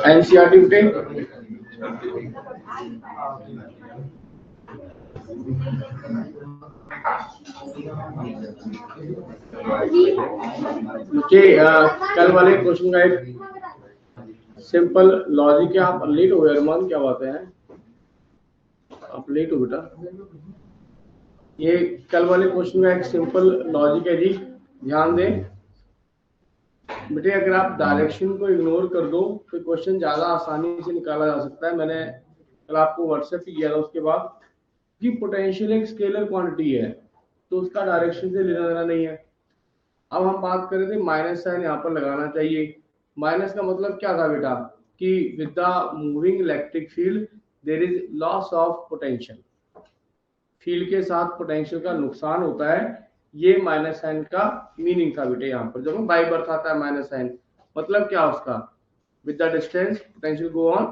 NCERT उठे कल वाले क्वेश्चन का एक सिंपल लॉजिक है। आप लेट हो गए अरमान, क्या बात है? आप लेट हो बेटा। ये कल वाले क्वेश्चन का एक सिंपल लॉजिक है जी, ध्यान दें बेटे। अगर आप डायरेक्शन को इग्नोर कर दो तो क्वेश्चन ज्यादा आसानी से निकाला जा सकता है। मैंने कल आपको व्हाट्सएप किया था उसके बाद कि पोटेंशियल एक स्केलर क्वांटिटी है तो उसका डायरेक्शन से लेना देना नहीं है। अब हम बात कर रहे थे माइनस साइन यहाँ पर लगाना चाहिए। माइनस का मतलब क्या था बेटा कि with the moving electric field there is loss of potential. Field के साथ पोटेंशियल का नुकसान होता है। ये माइनस साइन का मीनिंग था बेटे। यहाँ पर जब बाई बर्थ आता है माइनस साइन, मतलब क्या उसका, with the distance potential go on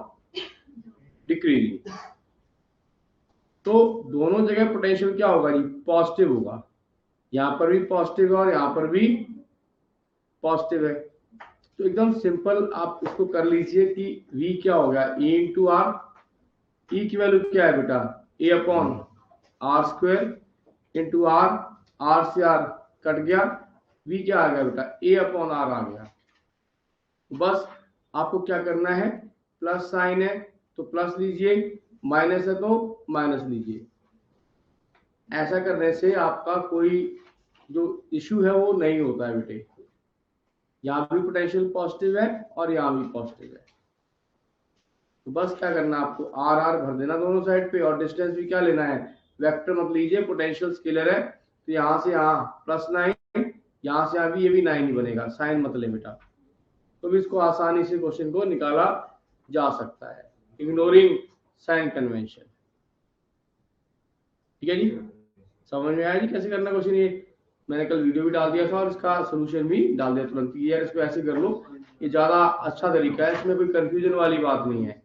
decreasing. तो दोनों जगह पोटेंशियल क्या होगा जी, पॉजिटिव होगा। यहाँ पर भी पॉजिटिव है और यहाँ पर भी पॉजिटिव है। तो एकदम सिंपल आप इसको कर लीजिए कि V क्या होगा, E इंटू आर। E की वैल्यू क्या है बेटा, A upon r square into r. R से आर कट गया, V क्या आ गया बेटा, A अपॉन आर आ गया। बस आपको क्या करना है, प्लस साइन है तो प्लस लीजिए, माइनस है तो माइनस लीजिए। ऐसा करने से आपका कोई जो इश्यू है वो नहीं होता है बेटे। यहाँ भी पोटेंशियल पॉजिटिव है और यहाँ भी पॉजिटिव है। तो बस क्या करना है आपको, आर आर भर देना दोनों साइड पे और डिस्टेंस भी क्या लेना है, वेक्टर मत लीजिए, पोटेंशियल स्केलर है तो यहाँ से यहाँ प्लस 9, यहाँ से यहाँ भी ये भी 9 ही बनेगा, साइन मत ले बेटा। तो भी इसको आसानी से क्वेश्चन को निकाला जा सकता है इग्नोरिंग साइन कन्वेंशन। ठीक है जी, समझ में आया जी कैसे करना क्वेश्चन? ये मैंने कल वीडियो भी डाल दिया था और इसका सोल्यूशन भी डाल दिया तुरंत। यार इसको ऐसे कर लो, ये ज्यादा अच्छा तरीका है, इसमें कोई कंफ्यूजन वाली बात नहीं है।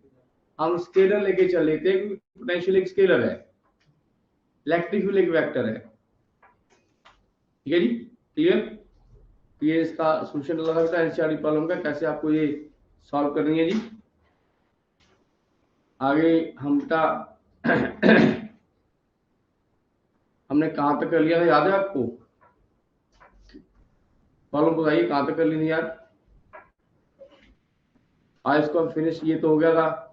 हम स्केलर लेके चल लेते हैं, पोटेंशियल एक स्केलर है, इलेक्ट्रिक फील्ड एक वेक्टर है। ठीक है जी, क्लियर? ये इसका सोल्यूशन डाला था एनसीईआरटी प्रॉब्लम का, कैसे आपको ये सॉल्व करनी है जी। आगे हम हमने कहां तक कर लिया था, याद है आपको? प्रॉब्लम बताइए कहां तक कर ली थी यार। आज इसको फिनिश, ये तो हो गया था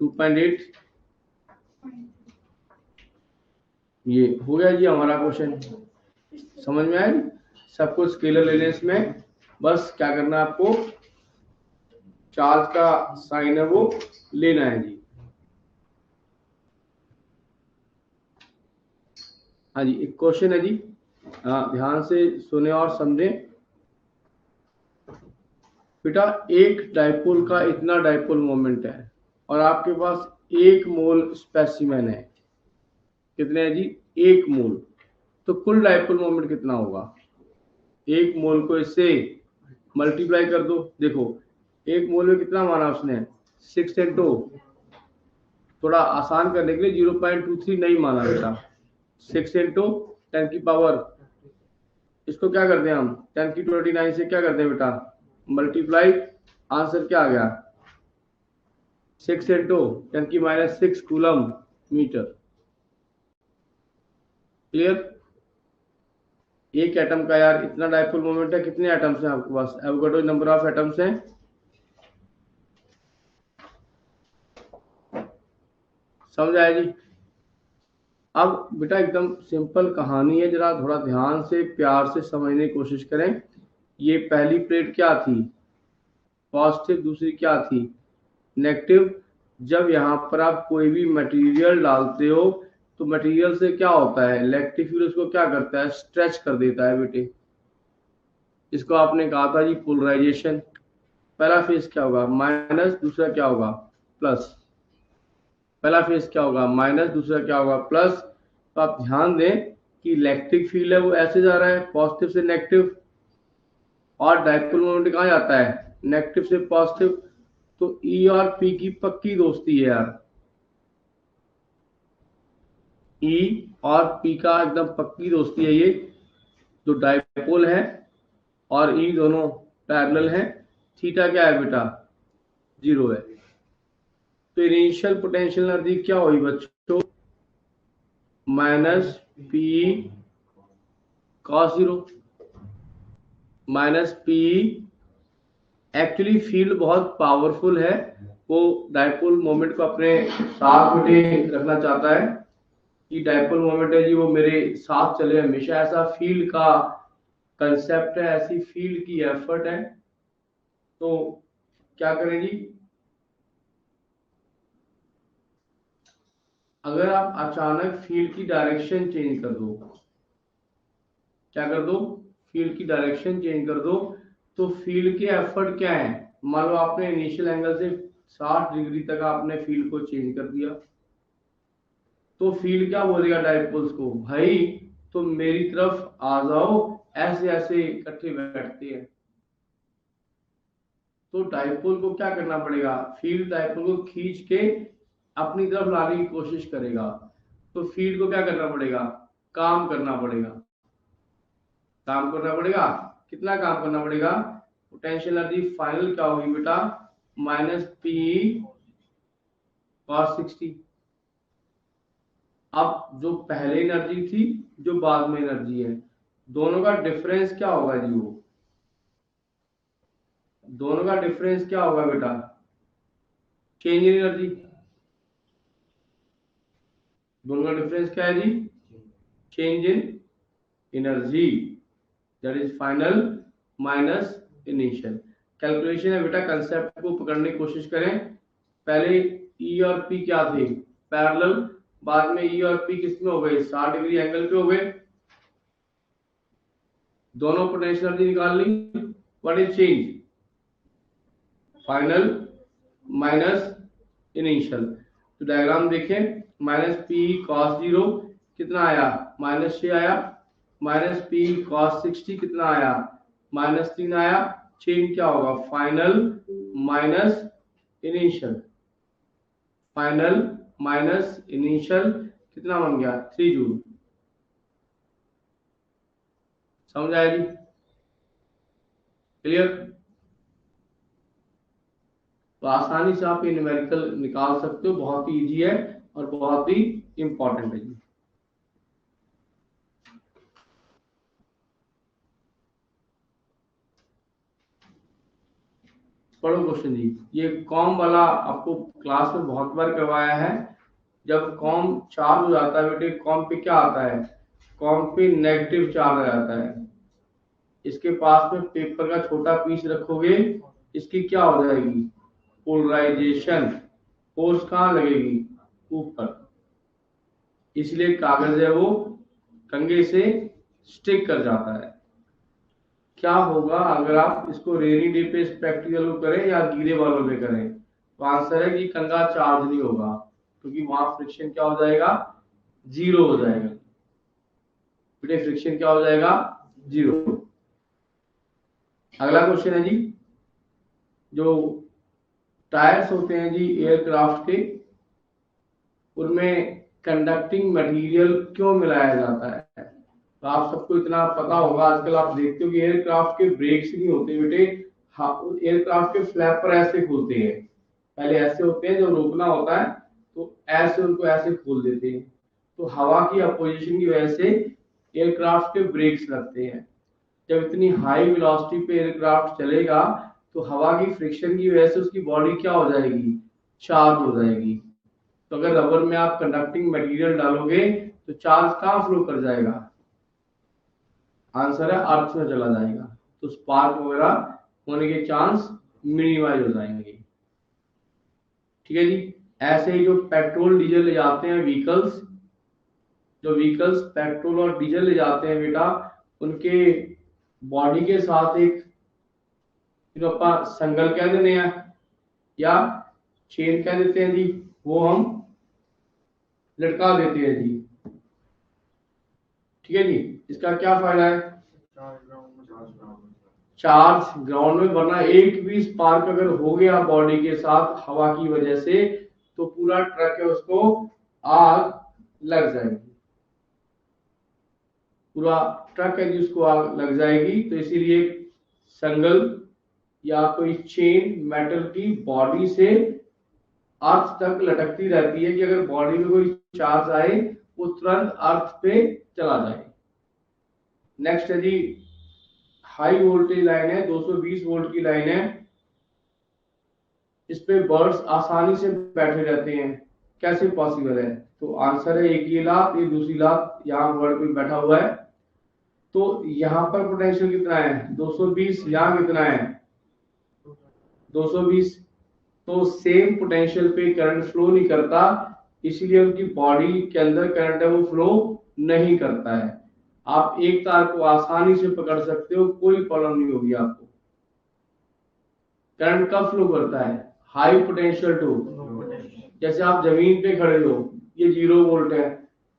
2.8, ये हो गया जी हमारा क्वेश्चन। समझ में आया? सब कुछ स्केलर लेने में बस क्या करना है आपको, चार्ज का साइन है वो लेना है जी। हाँ जी, एक क्वेश्चन है जी, ध्यान से सुने और समझें बेटा। एक डाइपोल का इतना डाइपोल मोमेंट है और आपके पास 1 मोल स्पेसिमेन है। कितने है जी, 1 मोल। तो कुल डाइपोल मोमेंट कितना होगा? 1 मोल को इससे मल्टीप्लाई कर दो। देखो 1 मोल में कितना माना उसने, 6 इंटू, थोड़ा आसान करने के लिए 0.23 नहीं माना बेटा, 6 इंटू 10 की पावर, इसको क्या करते हैं हम 10 की 29 से क्या करते हैं बेटा, मल्टीप्लाई। आंसर क्या आ गया, 6 इंटू 10 की -6 कूलम मीटर। क्लियर? एक एटम का यार इतना डाइपोल मोमेंट है, कितने एटम्स हैं आपके पास, एवोगाड्रो नंबर ऑफ एटम्स हैं। समझ आया जी? अब बेटा एकदम सिंपल कहानी है, जरा थोड़ा ध्यान से प्यार से समझने की कोशिश करें। ये पहली प्लेट क्या थी, पॉजिटिव, दूसरी क्या थी, नेगेटिव। जब यहाँ पर आप कोई भी मटेरियल डालते हो तो मटेरियल से क्या होता है, इलेक्ट्रिक फील्ड उसको क्या करता है, स्ट्रेच कर देता है बेटे। इसको आपने कहा था जी पोलराइजेशन। पहला फेज क्या होगा, माइनस, दूसरा क्या होगा, प्लस। पहला फेज क्या होगा माइनस, दूसरा क्या होगा प्लस। तो आप ध्यान दें कि इलेक्ट्रिक फील्ड है वो ऐसे जा रहा है पॉजिटिव से नेगेटिव, और डाइपोल मोमेंट कहाँ जाता है नेगेटिव से पॉजिटिव। तो ई और पी की पक्की दोस्ती है यार, ई और पी का एकदम पक्की दोस्ती है ये। जो डाइपोल है और ई दोनों पैरेलल हैं। थीटा क्या है बेटा 0 है। तो इनिशियल पोटेंशियल एनर्जी क्या हुई बच्चों minus P cos 0 minus P. Actually field बहुत पावरफुल है, वो डाइपोल मोमेंट को अपने साथ में रखना चाहता है कि डाइपोल मोमेंट है जी वो मेरे साथ चले हमेशा, ऐसा फील्ड का कंसेप्ट है, ऐसी फील्ड की एफर्ट है। तो क्या करें जी, अगर आप अचानक फील्ड की डायरेक्शन चेंज कर दो, क्या कर दो फील्ड की डायरेक्शन चेंज कर दो, तो फील्ड के एफर्ट क्या है। मान लो आपने इनिशियल एंगल से 60 डिग्री तक आपने फील्ड को चेंज कर दिया, तो फील्ड क्या बोलेगा डाइपोल्स को, भाई तुम मेरी तरफ आ जाओ, ऐसे ऐसे इकट्ठे बैठते हैं। तो डाइपोल को क्या करना पड़ेगा, फील्ड डाइपोल को खींच के अपनी तरफ लाने की कोशिश करेगा। तो फील्ड को क्या करना पड़ेगा, काम करना पड़ेगा। काम करना पड़ेगा, कितना काम करना पड़ेगा, पोटेंशियल एनर्जी फाइनल क्या होगी बेटा माइनस पी कॉस 60। अब जो पहले एनर्जी थी जो बाद में एनर्जी है, दोनों का डिफरेंस क्या होगा जी, वो दोनों का डिफरेंस क्या होगा बेटा चेंज इन एनर्जी। दोनों का डिफरेंस क्या है जी change in energy, that is final minus initial. Calculation है बेटा, कंसेप्ट को पकड़ने की कोशिश करें। पहले ई और पी क्या थे पैरेलल, बाद में ई और पी किस में हो गए 60 डिग्री एंगल पे हो गए। दोनों पोटेंशियल एनर्जी निकाल ली, what is change final minus initial. तो डायग्राम देखें, माइनस पी कॉस 0 कितना आया -6 आया, माइनस पी कॉस 60 कितना आया -3 आया। चेंज क्या होगा final minus initial, final minus initial कितना बन गया 3 जूल। समझ आया जी, क्लियर। तो आसानी से आप ये न्यूमेरिकल निकाल सकते हो, बहुत ही इजी है और बहुत ही इंपॉर्टेंट है जी। पढ़ो क्वेश्चन जी, ये कॉम वाला आपको क्लास में बहुत बार करवाया है। जब कॉम चार्ज हो जाता है बेटे, कॉम पे क्या आता है, कॉम पे नेगेटिव चार्ज आ जाता है। इसके पास में पेपर का छोटा पीस रखोगे, इसकी क्या हो जाएगी पोलराइजेशन, फोर्स कहाँ लगेगी ऊपर, इसलिए कागज है वो कंघे से स्टिक कर जाता है। क्या होगा अगर आप इसको रेनी डे पे इस प्रैक्टिकल को करें या गीले बालों पे करें, तो आंसर है कि कंघा चार्ज नहीं होगा, क्योंकि वहां फ्रिक्शन क्या हो जाएगा 0 हो जाएगा बेटे, फ्रिक्शन क्या हो जाएगा 0। अगला क्वेश्चन है जी, जो टायर्स होते हैं जी एयरक्राफ्ट के, उनमें कंडक्टिंग मटेरियल क्यों मिलाया जाता है। तो आप सबको इतना पता होगा, आजकल आप देखते हो कि एयरक्राफ्ट के ब्रेक्स नहीं होते बेटे, हाँ एयरक्राफ्ट के फ्लैप पर ऐसे खुलते हैं, पहले ऐसे होते हैं, जब रोकना होता है तो ऐसे उनको ऐसे खोल देते हैं। तो हवा की अपोजिशन की वजह से एयरक्राफ्ट के ब्रेक्स लगते हैं। जब इतनी हाई वेलोसिटी पे एयरक्राफ्ट चलेगा, तो हवा की फ्रिक्शन की वजह से उसकी बॉडी क्या हो जाएगी चार्ज हो जाएगी। तो अगर रबर में आप कंडक्टिंग मटेरियल डालोगे तो चार्ज कहाँ फ्लो कर जाएगा, आंसर है अर्थ में चला जाएगा, तो स्पार्क वगैरह होने के चांस मिनिमाइज हो जाएंगे। ठीक है जी। ऐसे ही जो पेट्रोल डीजल ले जाते हैं व्हीकल्स, जो व्हीकल्स पेट्रोल और डीजल ले जाते हैं बेटा, उनके बॉडी के साथ एक जो अपन संगल कह देते हैं या चेन कह देते हैं जी, वो हम लटका देते हैं जी। ठीक है जी, इसका क्या फायदा है? चार्ज ग्राउंड में, वरना एक भी स्पार्क अगर हो गया बॉडी के साथ हवा की वजह से तो पूरा ट्रक है उसको आग लग जाएगी, पूरा ट्रक है जिसको आग लग जाएगी। तो इसीलिए संगल या कोई चेन मेटल की बॉडी से अर्थ तक लटकती रहती है कि अगर बॉडी में कोई चार्ज आए वो तुरंत अर्थ पे चला जाए। नेक्स्ट है जी, हाई वोल्टेज लाइन है, 220 वोल्ट की लाइन है। इस पे बर्ड्स आसानी से बैठे रहते हैं, कैसे पॉसिबल है? तो आंसर है, एक ये लात, एक दूसरी लात, यहाँ बर्ड पे बैठा हुआ है। तो यहाँ पर पोटेंशियल कितना है? 220, यहाँ कितना है? 220। तो सेम पोटेंशियल पे करंट फ्लो नहीं करता, इसलिए उनकी बॉडी के अंदर करंट है वो फ्लो नहीं करता है। आप एक तार को आसानी से पकड़ सकते हो, कोई प्रॉब्लम नहीं होगी आपको। करंट कब फ्लो करता है? हाई पोटेंशियल टू, जैसे आप जमीन पे खड़े हो, ये 0 वोल्ट है,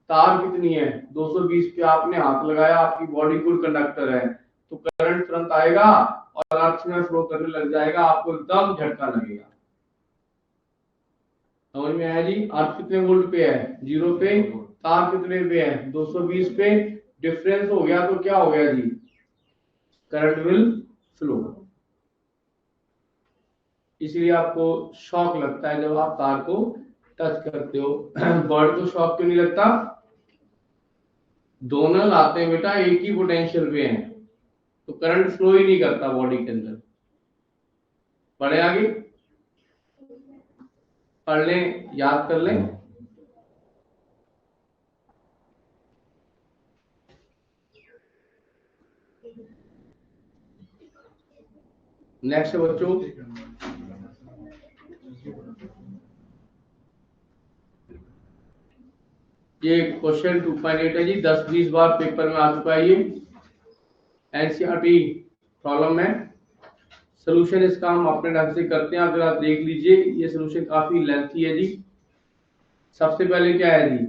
तार कितनी है? 220 पे आपने हाथ लगाया, आपकी बॉडी गुड कंडक्टर है, तो करंट तुरंत आएगा और अर्थ में फ्लो करने लग जाएगा, आपको एकदम झटका लगेगा। समझ में आया जी? अर्थ कितने वोल्ट पे है? 0 पे, तार कितने पे है? 220 पे। डिफरेंस हो गया तो क्या हो गया जी? Current will flow. इसलिए आपको शॉक लगता है जब आप तार को टच करते हो। बर्ड को शॉक क्यों नहीं लगता? दोनों लाते हैं बेटा एक ही पोटेंशियल पे हैं, तो करंट फ्लो ही नहीं करता बॉडी के अंदर। पढ़े आगे, पढ़ लें, याद कर लें। नेक्स्ट बच्चों, ये क्वेश्चन 2.8 है जी, 10-20 बार पेपर में आ चुका है ये, एनसीईआरटी प्रॉब्लम है। सोल्यूशन इसका हम अपने ढंग से करते हैं, अगर आप देख लीजिए ये सोल्यूशन काफी लेंथी है जी। सबसे पहले क्या है जी?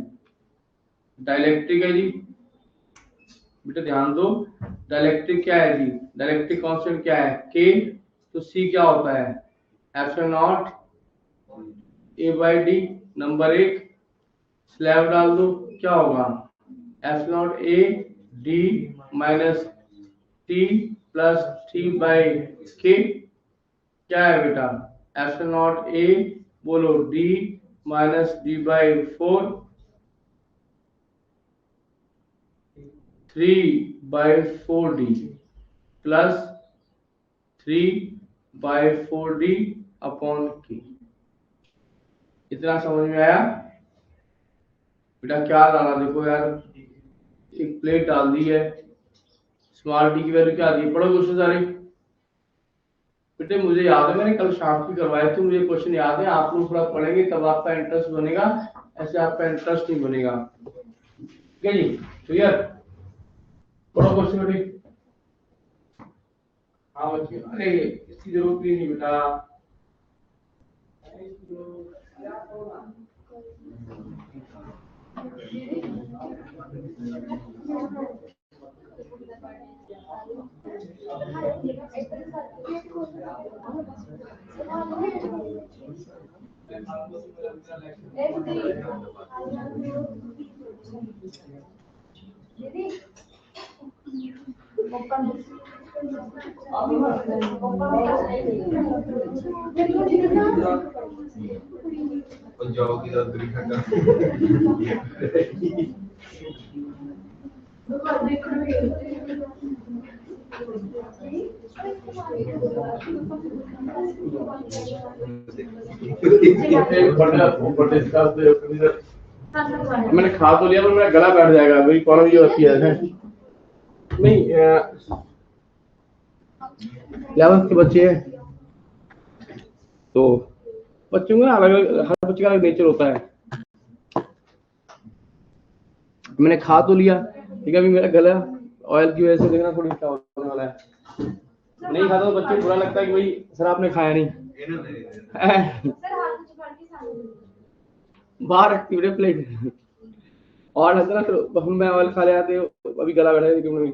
डाइलेक्ट्रिक है जी, बेटा ध्यान दो। डाइलेक्ट्रिक क्या है जी? डाइलेक्ट्रिक कांस्टेंट क्या है? के। तो सी क्या होता है? Epsilon not a by D. Number 1 slab डाल दो, क्या होगा? Epsilon A D minus T plus T by के। क्या है बेटा? एप्सिलॉन नॉट ए, बोलो D minus D by 4, 3/4d plus 3/4d upon के। इतना समझ में आया बेटा? क्या डाला देखो यार, एक प्लेट डाल दी है, स्मॉल डी की वैल्यू क्या आ रही है? पढ़ो क्वेश्चन सारे बेटे। मुझे याद है मैंने कल शाम की करवाए थे, मुझे क्वेश्चन याद है। आप लोग थोड़ा पढ़ेंगे तब आपका इंटरेस्ट बनेगा, ऐसे आपका इंटरेस्ट नहीं बनेगा। ठीक है जी, क्लियर? पढ़ो क्वेश्चन बेटे। हाँ बच्चे, अरे इसकी जरूरत ही नहीं बेटा। पंजाब की दादरी खट्टा मैंने खा तो लिया पर मेरा गला बैठ जाएगा, मेरी प्रॉब्लम ये होती है। नहीं 11th के बच्चे हैं तो बच्चों का अलग अलग, हर बच्चे का अलग नेचर होता है। मैंने खा तो लिया, ठीक है, अभी मेरा गला ऑयल की वजह से देखना थोड़ी क्या होने वाला है। नहीं खाता तो बच्चे को बुरा लगता है कि भाई सर आपने खाया नहीं। बाहर रखती बेटे प्लेट और ना फिर हम मैं वाले खा ले आते हो अभी गला बैठा है क्यों नहीं।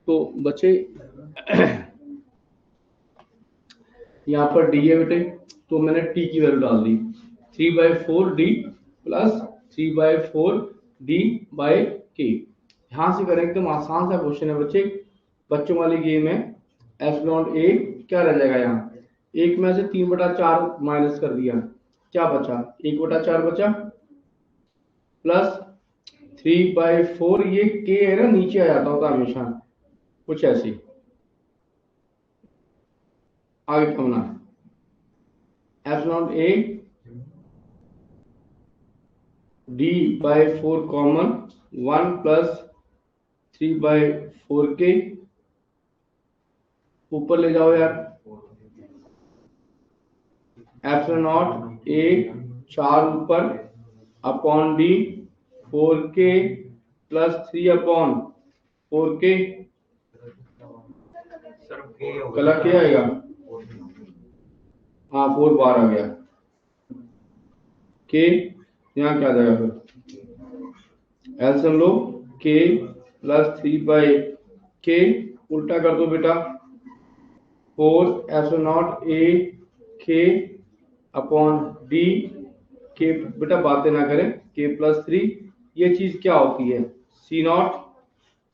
तो बच्चे यहाँ पर डी है बेटे, तो मैंने टी की वैल्यू डाल दी 3/4 डी प्लस 3/4 डी बाई के। ध्यान से करें एकदम आसान सा क्वेश्चन है बच्चे, बच्चों वाली गेम है। एप्सिलॉन ए क्या रह जाएगा यहाँ, एक में से 3/4 माइनस कर दिया, क्या बचा 1/4 बचा, प्लस 3/4 ये के है ना, नीचे आ जाता होता हमेशा कुछ ऐसी, आगे कमना एप्सिलॉन ए d/4 कॉमन 1 प्लस 3/4 के ऊपर ले जाओ यार, एप्सिलॉन नॉट ए 4 ऊपर upon D 4k plus 3/4k colour क्या आएगा, हाँ 4 बार आ गया के, यहाँ क्या आ जाएगा फिर एल्सियम लो k प्लस 3/k उल्टा कर दो बेटा 4 epsilon not a k upon D के, बेटा बातें ना करें, k प्लस 3 ये चीज क्या होती है सी नॉट,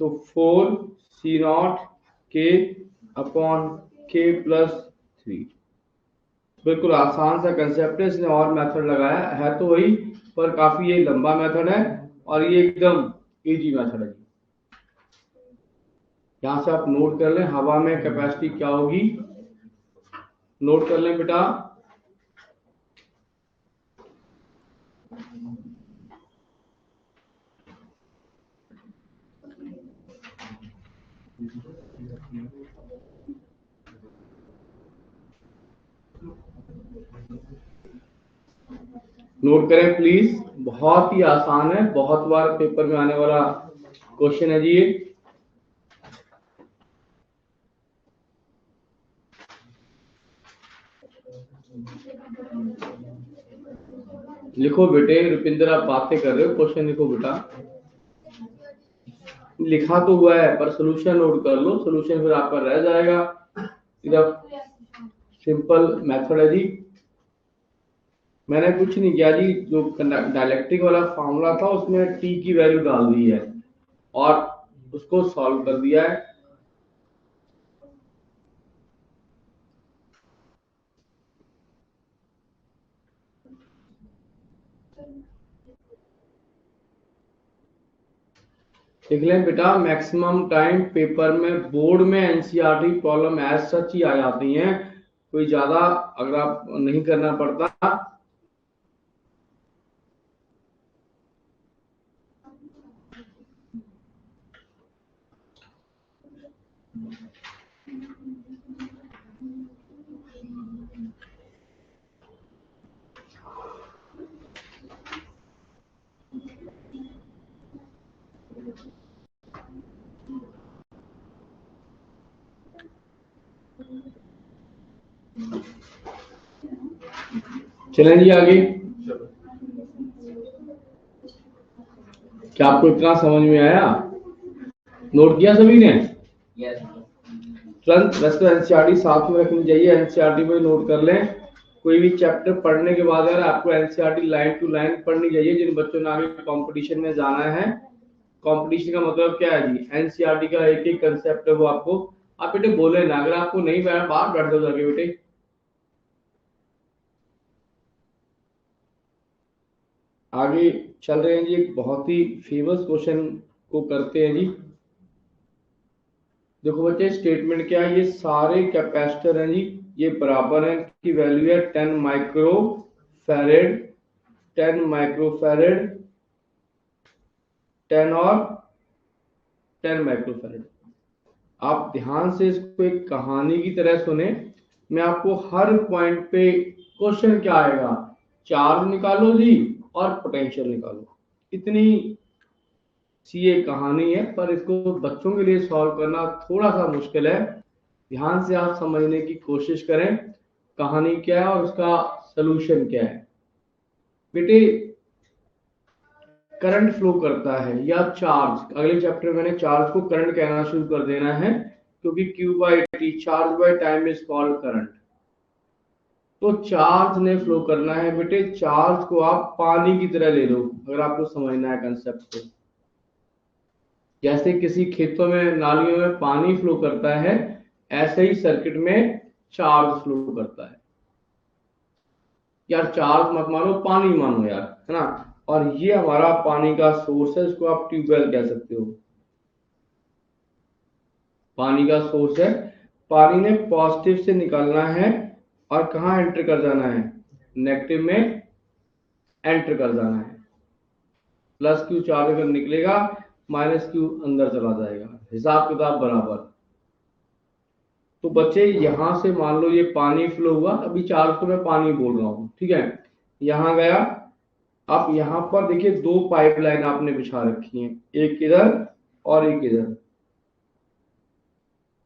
तो 4 सी नॉट के अपॉन k प्लस 3। बिल्कुल आसान सा कंसेप्ट है, इसने और मेथड लगाया है तो वही, पर काफी ये लंबा मेथड है और ये एकदम इजी मेथड है। यहाँ से आप नोट कर लें हवा में कैपेसिटी क्या होगी, नोट कर लें बेटा। नोट करें प्लीज, बहुत ही आसान है, बहुत बार पेपर में आने वाला क्वेश्चन है जी ये। लिखो बेटे, रुपिंदर आप बातें कर रहे हो, क्वेश्चन लिखो बेटा। लिखा तो हुआ है पर सोल्यूशन नोट कर लो, सोल्यूशन फिर आपका रह जाएगा। सिर्फ सिंपल मेथड है जी, मैंने कुछ नहीं किया जी, जो डायलेक्ट्रिक वाला फॉर्मूला था उसमें टी की वैल्यू डाल दी है और उसको सॉल्व कर दिया है। देख लें बेटा, मैक्सिमम टाइम पेपर में बोर्ड में एनसीईआरटी प्रॉब्लम एज सच ही आ जाती हैं, कोई ज्यादा अगर आप नहीं करना पड़ता। चलें जी आगे, क्या आपको इतना समझ में आया, नोट किया सभी ने? तुरंत वैसे तो एनसीईआरटी साथ में रखनी चाहिए, एनसीईआरटी में नोट कर लें। कोई भी चैप्टर पढ़ने के बाद यार आपको एनसीईआरटी लाइन टू लाइन पढ़नी चाहिए। जिन बच्चों ने आगे कंपटीशन में जाना है, कंपटीशन का मतलब क्या है जी, एनसीईआरटी का एक एक कंसेप्ट है वो आपको, आप बेटे बोले ना, अगर आपको नहीं बैठा बाहर बैठ जाओ जाके बेटे। आगे चल रहे हैं जी, एक बहुत ही फेमस क्वेश्चन को करते हैं जी। देखो बच्चे स्टेटमेंट क्या है, ये सारे कैपेसिटर हैं जी, ये बराबर है, की वैल्यू है 10 माइक्रो फैरेड, 10 माइक्रो फैरेड, 10 और 10 माइक्रो फैरेड। आप ध्यान से इसको एक कहानी की तरह सुने, मैं आपको हर पॉइंट पे क्वेश्चन क्या आएगा, चार्ज निकालो जी और पोटेंशियल निकालो, इतनी सी एक कहानी है, पर इसको बच्चों के लिए सॉल्व करना थोड़ा सा मुश्किल है। ध्यान से आप समझने की कोशिश करें कहानी क्या है और उसका सलूशन क्या है। बेटे करंट फ्लो करता है या चार्ज, अगले चैप्टर में मैंने चार्ज को करंट कहना शुरू कर देना है, क्योंकि Q by T charge by time is called current. तो चार्ज ने फ्लो करना है बेटे, चार्ज को आप पानी की तरह ले लो अगर आपको समझना है कंसेप्ट को। जैसे किसी खेतों में नालियों में पानी फ्लो करता है, ऐसे ही सर्किट में चार्ज फ्लो करता है। यार चार्ज मत मानो, पानी मानो यार, है ना। और ये हमारा पानी का सोर्स है, इसको आप ट्यूबवेल कह सकते हो। पानी का सोर्स है, पानी ने पॉजिटिव से निकलना है और कहाँ एंटर कर जाना है, नेगेटिव में एंटर कर जाना है। प्लस क्यू चार्ज अगर निकलेगा, माइनस क्यू अंदर चला जाएगा, हिसाब किताब बराबर। तो बच्चे यहां से मान लो ये पानी फ्लो हुआ, अभी चार्ज को मैं पानी बोल रहा हूँ, ठीक है, यहां गया। अब यहां पर देखिए दो पाइपलाइन आपने बिछा रखी हैं, एक इधर और एक इधर।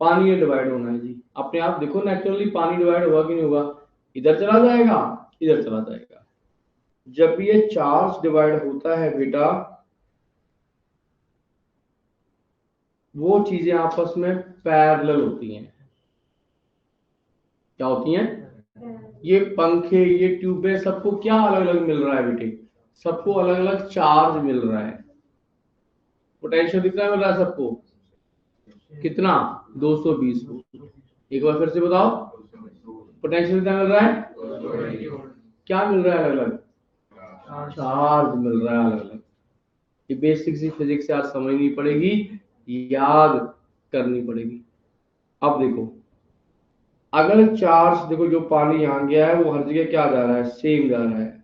पानी ये डिवाइड होना है जी, अपने आप देखो नेचुरली पानी डिवाइड होगा कि नहीं होगा, इधर चला जाएगा, इधर चला जाएगा। जब ये चार्ज डिवाइड होता है बेटा, वो चीजें आपस में पैरेलल होती हैं। क्या होती हैं? ये पंखे, ये ट्यूबें, सबको क्या अलग अलग मिल रहा है बेटे, सबको अलग अलग चार्ज मिल रहा है। पोटेंशियल कितना मिल रहा है सबको, कितना, 220 वोल्ट। एक बार फिर से बताओ, पोटेंशियल कितना मिल रहा है, क्या मिल रहा है अलग अलग, चार्ज मिल रहा है अलग अलग। ये बेसिक सी फिजिक्स आज समझनी पड़ेगी, याद करनी पड़ेगी। अब देखो, अगर चार्ज, देखो जो पानी यहाँ गया है वो हर जगह क्या जा रहा है, सेम जा रहा है,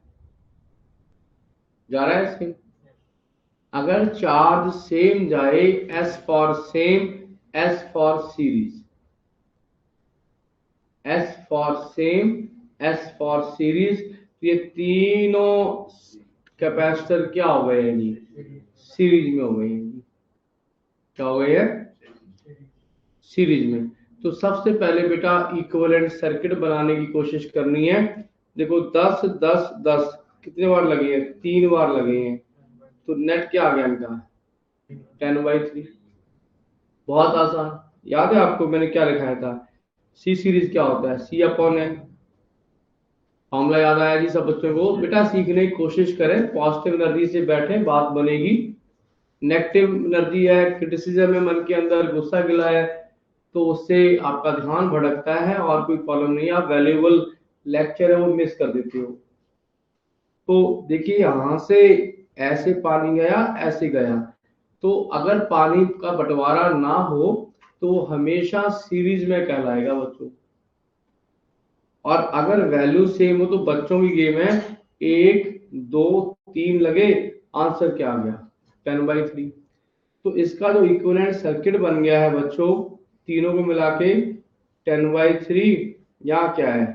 जा रहा है सेम। अगर चार्ज सेम जाए, S for same, S for series, S for same, S for series, ये तीनों कैपेसिटर क्या हो गए हैं जी, सीरीज में हो गए हैं जी। क्या हो गए हैं, सीरीज में। तो सबसे पहले बेटा इक्विवेलेंट सर्किट बनाने की कोशिश करनी है। देखो 10 10 10 कितने बार लगे हैं, 3 बार लगे हैं, तो नेट क्या आ गया इनका, 10/3। बहुत आसान, याद है आपको मैंने क्या लिखाया था, सी सीरीज क्या होता है, सी अपॉन है। फॉर्मूला याद आया जी सब बच्चों को, बेटा सीखने की कोशिश करें, पॉजिटिव एनर्जी से बैठे बात बनेगी। नेगेटिव एनर्जी है, क्रिटिसिज्म है, मन के अंदर गुस्सा गिला है, तो उससे आपका ध्यान भटकता है और कोई प्रॉब्लम नहीं है, आप वैल्यूएबल लेक्चर है वो मिस कर देते हो। तो देखिए यहां से ऐसे पानी गया, ऐसे गया, तो अगर पानी का बंटवारा ना हो तो वो हमेशा सीरीज में कहलाएगा बच्चों। और अगर वैल्यू सेम हो तो बच्चों की गेम है, 1 2 3 लगे, आंसर क्या आ गया, 10/3। तो इसका जो इक्विवेलेंट सर्किट बन गया है बच्चों, तीनों को मिला के 10/3। यहाँ क्या है,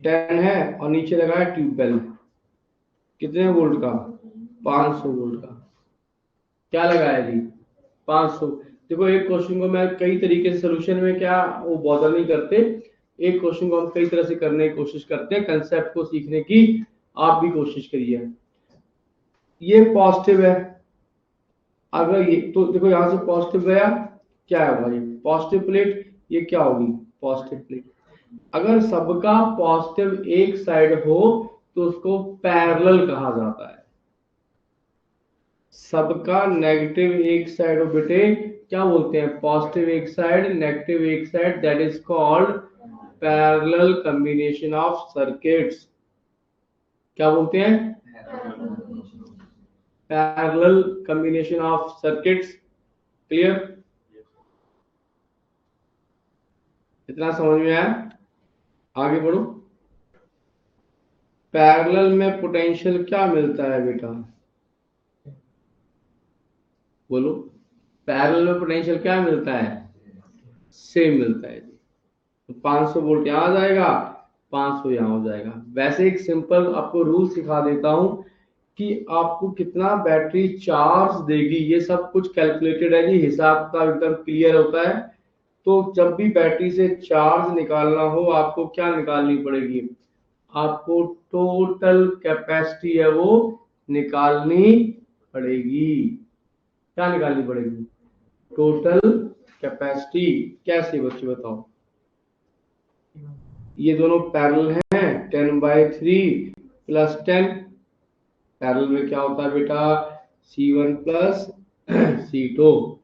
10 है और नीचे लगा है ट्यूबवेल, कितने वोल्ट का, 500 वोल्ट का। क्या लगा है जी, 500। देखो एक क्वेश्चन को मैं कई तरीके से सोल्यूशन में क्या वो बॉदर नहीं करते, एक क्वेश्चन को हम कई तरह से करने की कोशिश करते हैं, कंसेप्ट को सीखने की आप भी कोशिश करिए। ये पॉजिटिव है, अगर ये तो देखो यहां से पॉजिटिव गया, क्या है भाई, पॉजिटिव प्लेट, ये क्या होगी, पॉजिटिव प्लेट। अगर सबका पॉजिटिव एक साइड हो तो उसको पैरेलल कहा जाता है, सबका नेगेटिव एक साइड हो बेटे क्या बोलते हैं, पॉजिटिव एक साइड, नेगेटिव एक side, that is called parallel combination of circuits. क्या बोलते हैं, parallel combination of circuits. Clear, इतना समझ में आया, आगे बढ़ो। पैरेलल में पोटेंशियल क्या मिलता है बेटा, बोलो, पैरेलल में पोटेंशियल क्या मिलता है, सेम मिलता है। तो 500 वोल्ट यहाँ आ जाएगा, 500 यहाँ हो जाएगा। वैसे एक सिंपल आपको रूल सिखा देता हूँ, कि आपको कितना बैटरी चार्ज देगी, ये सब कुछ कैलकुलेटेड है जी, हिसाब का एकदम क्लियर होता है। तो जब भी बैटरी से चार्ज निकालना हो आपको क्या निकालनी पड़ेगी, आपको टोटल कैपेसिटी है वो निकालनी पड़ेगी। क्या निकालनी पड़ेगी, टोटल कैपेसिटी। कैसे बच्चे बताओ, ये दोनों पैरेलल हैं, 10/3 प्लस 10। पैरेलल में क्या होता है बेटा, C1 प्लस C2।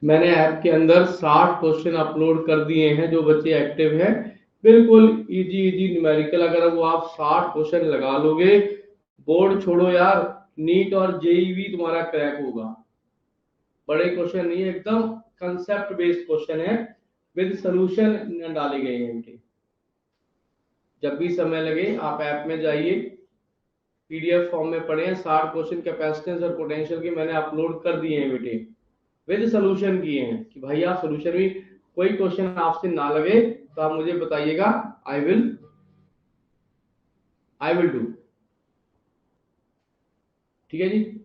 मैंने ऐप के अंदर 60 क्वेश्चन अपलोड कर दिए हैं, जो बच्चे एक्टिव हैं बिल्कुल इजी इजी न्यूमेरिकल, अगर वो आप 60 क्वेश्चन लगा लोगे, बोर्ड छोड़ो यार, नीट और जेई भी तुम्हारा क्रैक होगा। बड़े क्वेश्चन नहीं है, एकदम कंसेप्ट बेस्ड क्वेश्चन है, विद सॉल्यूशन डाले गए हैं इनके। जब भी समय लगे आप ऐप में जाइए, पीडीएफ फॉर्म में पढ़े हैं, 60 क्वेश्चन कैपेसिटेंस और पोटेंशियल के मैंने अपलोड कर दिए हैं बेटे, विद सॉल्यूशन किए हैं कि भाई आप सॉल्यूशन भी, कोई क्वेश्चन आपसे ना लगे तो आप मुझे बताइएगा, आई विल डू। ठीक है जी,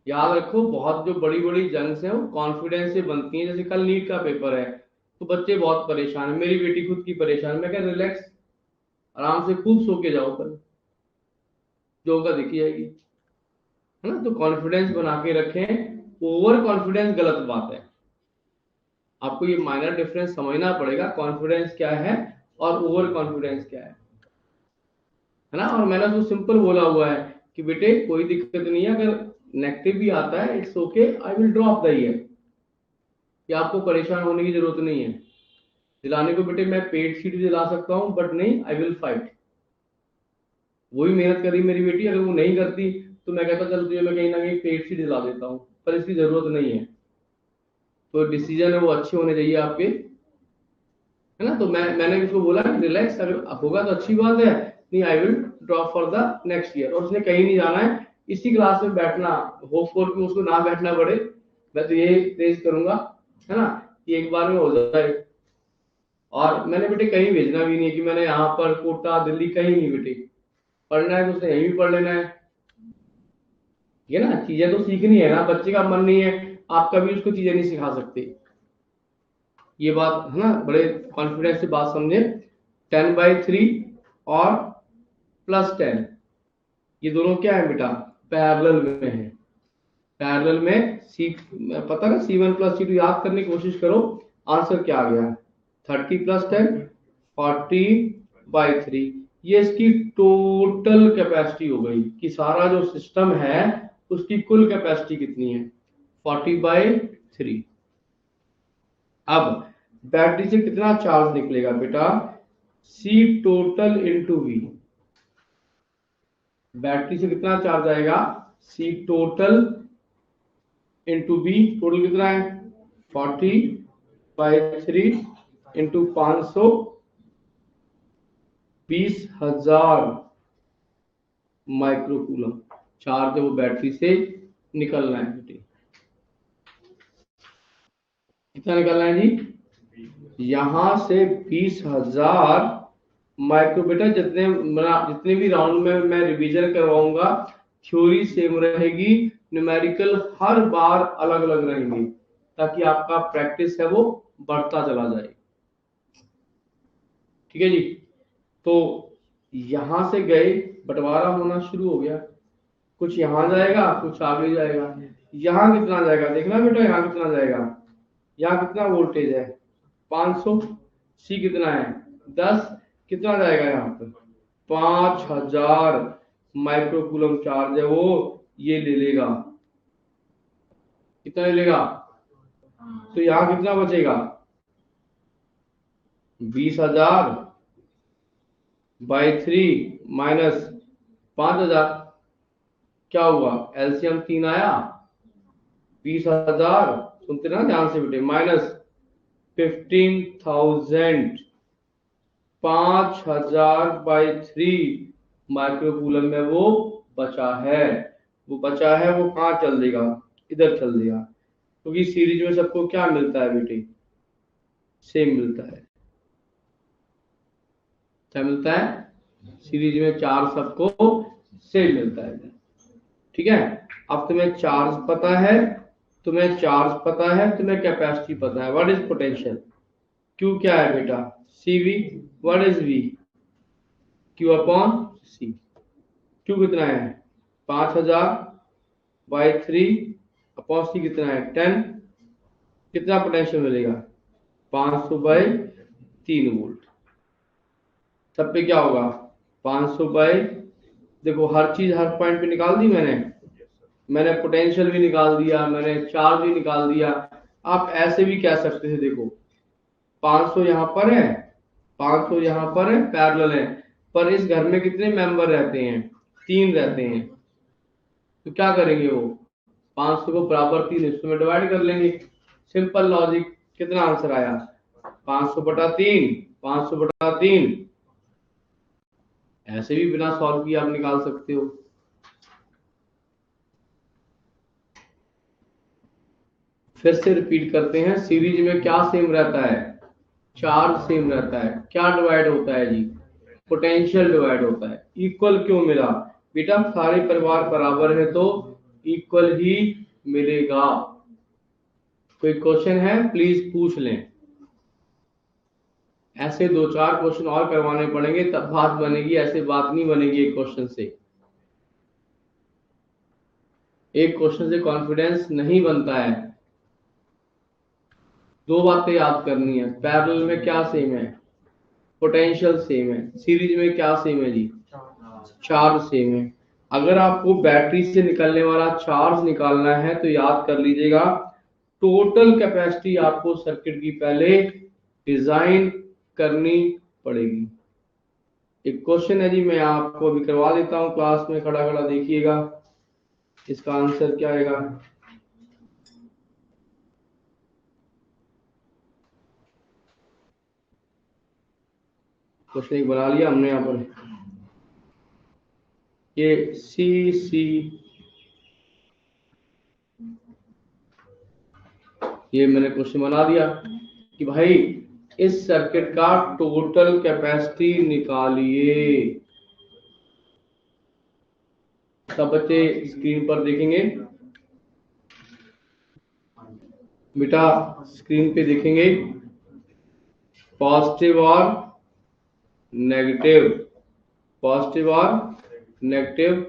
याद रखो, बहुत जो बड़ी बड़ी जंग्स हैं वो कॉन्फिडेंस से बनती हैं। जैसे कल नीट का पेपर है तो बच्चे बहुत परेशान है, मेरी बेटी खुद की परेशान, मैं कह रिलैक्स, आराम से खूब सो के जाओ, कल जो होगा देखी जाएगी, है ना। तो कॉन्फिडेंस बना के रखें, ओवर कॉन्फिडेंस गलत बात है, आपको ये माइनर डिफरेंस समझना पड़ेगा, कॉन्फिडेंस क्या है और ओवर कॉन्फिडेंस क्या है ना। और मैंने तो सिंपल बोला हुआ है कि बेटे कोई दिक्कत नहीं है, अगर नेगेटिव भी आता है it's okay, I will drop the year, कि आपको परेशान होने की जरूरत नहीं है। दिलाने को बेटे मैं पेड शीट दिला सकता हूँ, बट नहीं, आई विल फाइट। वही मेहनत करी मेरी बेटी, अगर वो नहीं करती तो मैं कहता चल तुझे मैं कहीं ना कहीं पेड शीट दिला देता हूँ, पर इसकी जरूरत नहीं है। तो डिसीजन है वो अच्छे होने चाहिए आपके, है ना। तो मैंने उसको बोला कि रिलैक्स, अगर होगा तो अच्छी बात है, नहीं I will drop for the next year. और उसने कहीं नहीं जाना है, इसी क्लास में बैठना, होप फॉर कि उसको ना बैठना पड़े, मैं तो ये प्रेज करूंगा, है ना, कि एक बार में हो जाए। और मैंने बेटे कहीं भेजना भी नहीं है कि मैंने यहाँ पर कोटा दिल्ली कहीं नहीं बेटे, पढ़ना है तो उसने यहीं भी पढ़ लेना है, ठीक है ना। चीजें तो सीखनी है ना, बच्चे का मन नहीं है, आप कभी उसको चीजें नहीं सिखा सकते, ये बात है ना, बड़े कॉन्फिडेंस से बात समझे। 10/3 और +10, ये दोनों क्या है बेटा, पैरेलल में है। पैरेलल में सी, पता ना C1 + C2 याद करने की कोशिश करो, आंसर क्या आ गया, 30 + 10 40/3। ये इसकी टोटल कैपेसिटी हो गई, कि सारा जो सिस्टम है उसकी कुल कैपेसिटी कितनी है, 40/3। अब बैटरी से कितना चार्ज निकलेगा बेटा, C total into V, battery से कितना चार्ज आएगा, C total into V, total कितना है 40/3 इंटू 500, 20,000 माइक्रोकूलम चार्ज है वो बैटरी से निकलना है बेटे। कितना निकलना है जी, यहां से 20,000 माइक्रो, बेटा जितने भी राउंड में मैं रिवीजन करवाऊंगा, थ्योरी सेम रहेगी, न्यूमेरिकल हर बार अलग अलग रहेंगे, ताकि आपका प्रैक्टिस है वो बढ़ता चला जाए। ठीक है जी, तो यहां से गए, बंटवारा होना शुरू हो गया, कुछ यहां जाएगा कुछ आगे जाएगा। यहाँ कितना जाएगा देखना बेटा, यहाँ कितना जाएगा, यहाँ कितना वोल्टेज है 500, सी कितना है 10, कितना जाएगा यहाँ पर 5,000 माइक्रोकूलम चार्ज है वो, ये ले लेगा, कितना ले लेगा, तो यहाँ कितना बचेगा 20,000/3 माइनस 5,000, क्या हुआ एलसीएम 3 आया, 20,000, सुनते ना ध्यान से बेटे, माइनस 15,000, 5,000/3 माइक्रोकूलम में वो बचा है, वो बचा है, वो कहाँ चल देगा, इधर चल देगा, क्योंकि सीरीज में सबको क्या मिलता है बेटे, सेम मिलता है। क्या मिलता है, सीरीज में चार सबको सेम मिलता है। ठीक है, अब तुम्हें चार्ज पता है, तुम्हें चार्ज पता है, तुम्हें कैपेसिटी पता है। What is potential? क्यू क्या है बेटा? CV। What is V? Q upon C। Q कितना है? 5000 बाई 3 अपॉन C कितना है? 10। कितना पोटेंशियल मिलेगा? 500 बाई 3 वोल्ट। सब पे क्या होगा? 500 बाई, देखो हर चीज हर पॉइंट पे निकाल दी मैंने पोटेंशियल भी निकाल दिया, मैंने चार्ज भी निकाल दिया। आप ऐसे भी कह सकते थे, देखो 500 यहाँ पर है, 500 यहाँ पर है, पैरेलल है, पर इस घर में कितने मेंबर रहते हैं? 3 रहते हैं। तो क्या करेंगे वो? 500 को बराबर 3 हिस्सों में डिवाइड कर लेंगे। Simple logic. कितना आंसर आया? 500 बटा 3, 500 बटा 3। ऐसे भी बिना सॉल्व किए आप निकाल सकते हो। फिर से रिपीट करते हैं, सीरीज में क्या सेम रहता है? चार्ज सेम रहता है। क्या डिवाइड होता है जी? पोटेंशियल डिवाइड होता है। इक्वल क्यों मिला? बेटा सारे परिवार बराबर है तो इक्वल ही मिलेगा। कोई क्वेश्चन है प्लीज पूछ लें। ऐसे 2-4 क्वेश्चन और करवाने पड़ेंगे तब बात बनेगी, ऐसे बात नहीं बनेगी एक क्वेश्चन से। एक क्वेश्चन से कॉन्फिडेंस नहीं बनता है। 2 बातें याद करनी है। पैरेलल में क्या सेम है? पोटेंशियल सेम है। सीरीज में क्या सेम है जी? चार्ज सेम है। अगर आपको बैटरी से निकलने वाला चार्ज निकालना है तो याद कर लीजिएगा, टोटल कैपेसिटी आपको सर्किट की पहले डिजाइन करनी पड़ेगी। एक क्वेश्चन है जी, मैं आपको अभी करवा देता हूं, क्लास में खड़ा खड़ा देखिएगा इसका आंसर क्या आएगा। क्वेश्चन एक बना लिया हमने यहाँ पर। ये सी ये मैंने क्वेश्चन बना दिया कि भाई इस सर्किट का टोटल कैपेसिटी निकालिए। सब बच्चे स्क्रीन पर देखेंगे बेटा, स्क्रीन पे देखेंगे पॉजिटिव और नेगेटिव, पॉजिटिव और नेगेटिव।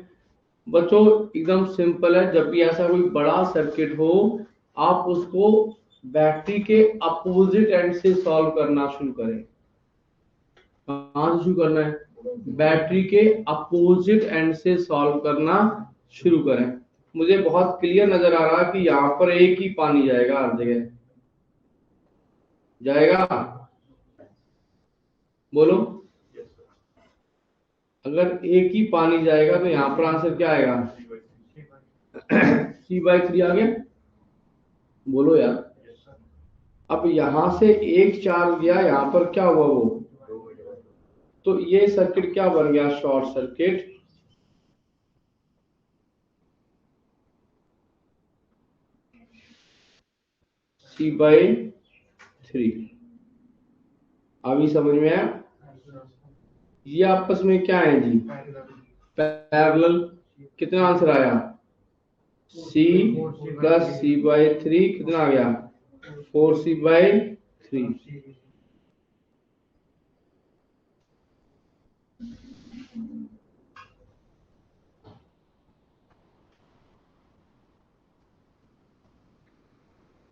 बच्चों एकदम सिंपल है, जब भी ऐसा कोई बड़ा सर्किट हो आप उसको बैटरी के अपोजिट एंड से सॉल्व करना शुरू करें। कहां से शुरू करना है? बैटरी के अपोजिट एंड से सॉल्व करना शुरू करें। मुझे बहुत क्लियर नजर आ रहा है कि यहाँ पर एक ही पानी जाएगा, हर जगह जाएगा। बोलो, अगर एक ही पानी जाएगा तो यहाँ पर आंसर क्या आएगा? C/3 आ गया। बोलो यार, अब यहां से एक चार्ज गया, यहाँ पर क्या हुआ वो? तो ये सर्किट क्या बन गया? Short circuit. C/3। अभी समझ में आया? ये आपस में क्या है जी? पैरेलल। कितना आंसर आया? C प्लस C/3 कितना आ गया? 4C/3।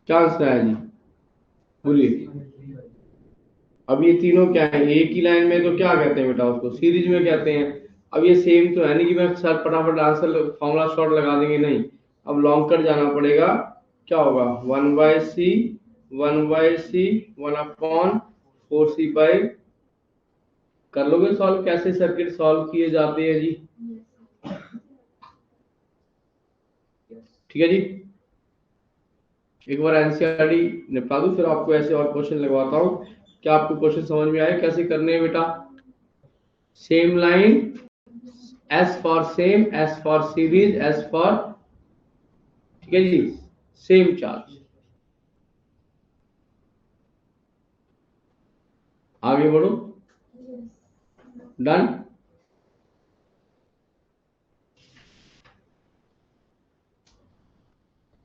क्या आंसर आया जी? बोलिए। अब ये तीनों क्या है? एक ही लाइन में तो क्या कहते हैं बेटा? उसको सीरीज में कहते हैं। अब ये सेम तो है नहीं कि मैं सर फटाफट आंसर फॉर्मूला शॉर्ट लगा देंगे, नहीं। अब लॉन्ग कट जाना पड़ेगा। क्या होगा? 1/C, 1/C, 1/4C/। कर लोगे सॉल्व? कैसे सर्किट सॉल्व किए जाते हैं जी? ठीक है जी, एक बार एनसीईआरटी निपटा दूं फिर आपको ऐसे और क्वेश्चन लगवाता हूं। क्या आपको क्वेश्चन समझ में आए कैसे करने हैं बेटा? Same line, S for same, S for series, S for, ठीक है जी, सेम चार्ज। आगे बढ़ो। डन।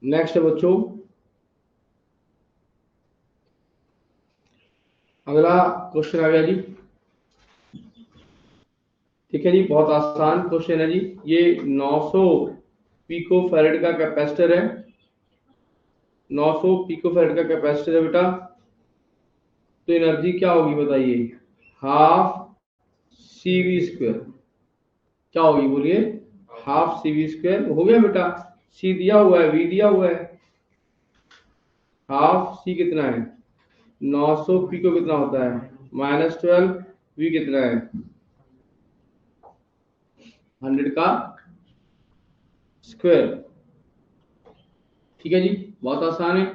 नेक्स्ट है बच्चों, अगला क्वेश्चन आ गया जी। ठीक है जी, बहुत आसान क्वेश्चन है जी। ये 900 पिको फैरेड का कैपेसिटर है, 900 पिको फैरेड का कैपेसिटर है बेटा। तो एनर्जी क्या होगी बताइए, हाफ सी वी स्क्वायर। क्या होगी बोलिए, हाफ सी वी स्क्वायर। हो गया बेटा, सी दिया हुआ है, वी दिया हुआ है, हाफ सी कितना है 900 पिको कितना होता है -12, वी कितना है 100 का स्क्वायर। ठीक है जी, बहुत आसान है।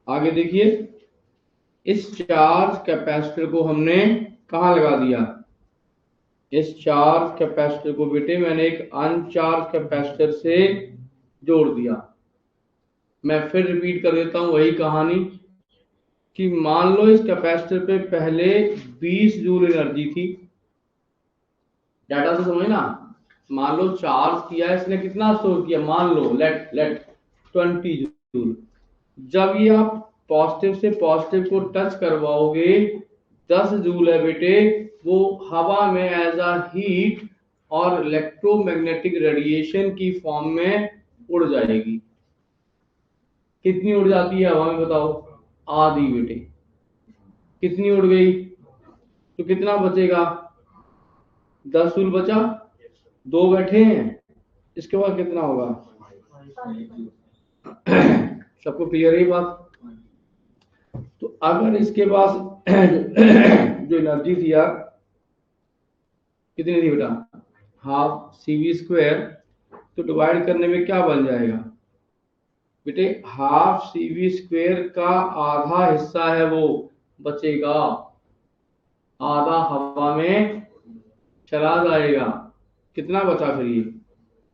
आगे देखिए, इस चार्ज कैपेसिटर को हमने कहाँ लगा दिया, इस चार्ज कैपेसिटर को बेटे मैंने एक अनचार्ज कैपेसिटर से जोड़ दिया। मैं फिर रिपीट कर देता हूं वही कहानी कि मान लो इस कैपेसिटर पे पहले 20 जूल एनर्जी थी। डाटा तो समझना, मान लो चार्ज किया इसने, कितना स्टोर किया, मान लो लेट लेट 20 जूल। जब ये आप पॉजिटिव से पॉजिटिव को टच करवाओगे, 10 जूल है बेटे, वो हवा में एज अ हीट और इलेक्ट्रोमैग्नेटिक रेडिएशन की फॉर्म में उड़ जाएगी। कितनी उड़ जाती है हवा में बताओ, आधी बेटे। कितनी उड़ गई, तो कितना बचेगा, 10 जूल बचा, दो बैठे हैं, इसके बाद कितना होगा सबको क्लियर है ये बात। तो अगर इसके पास जो एनर्जी थी यार, कितनी थी बेटा, हाफ सी वी स्क्वायर, तो डिवाइड करने में क्या बन जाएगा बेटे, हाफ सी वी स्क्वायर का आधा हिस्सा है वो बचेगा, आधा हवा में चला जाएगा। कितना बचा फिर ये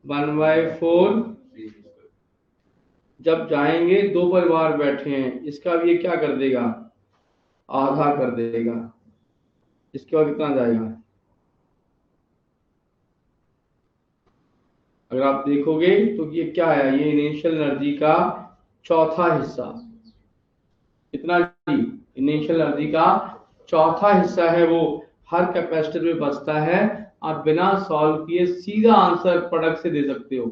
1/4। जब जाएंगे, दो परिवार बैठे हैं, इसका भी ये क्या कर देगा, आधा कर देगा। इसके बाद कितना जाएगा, अगर आप देखोगे तो ये क्या है, ये इनिशियल एनर्जी का चौथा हिस्सा। कितना जी, इनिशियल एनर्जी का चौथा हिस्सा है वो हर कैपेसिटर में बचता है। आप बिना सॉल्व किए सीधा आंसर प्रोडक्ट से दे सकते हो।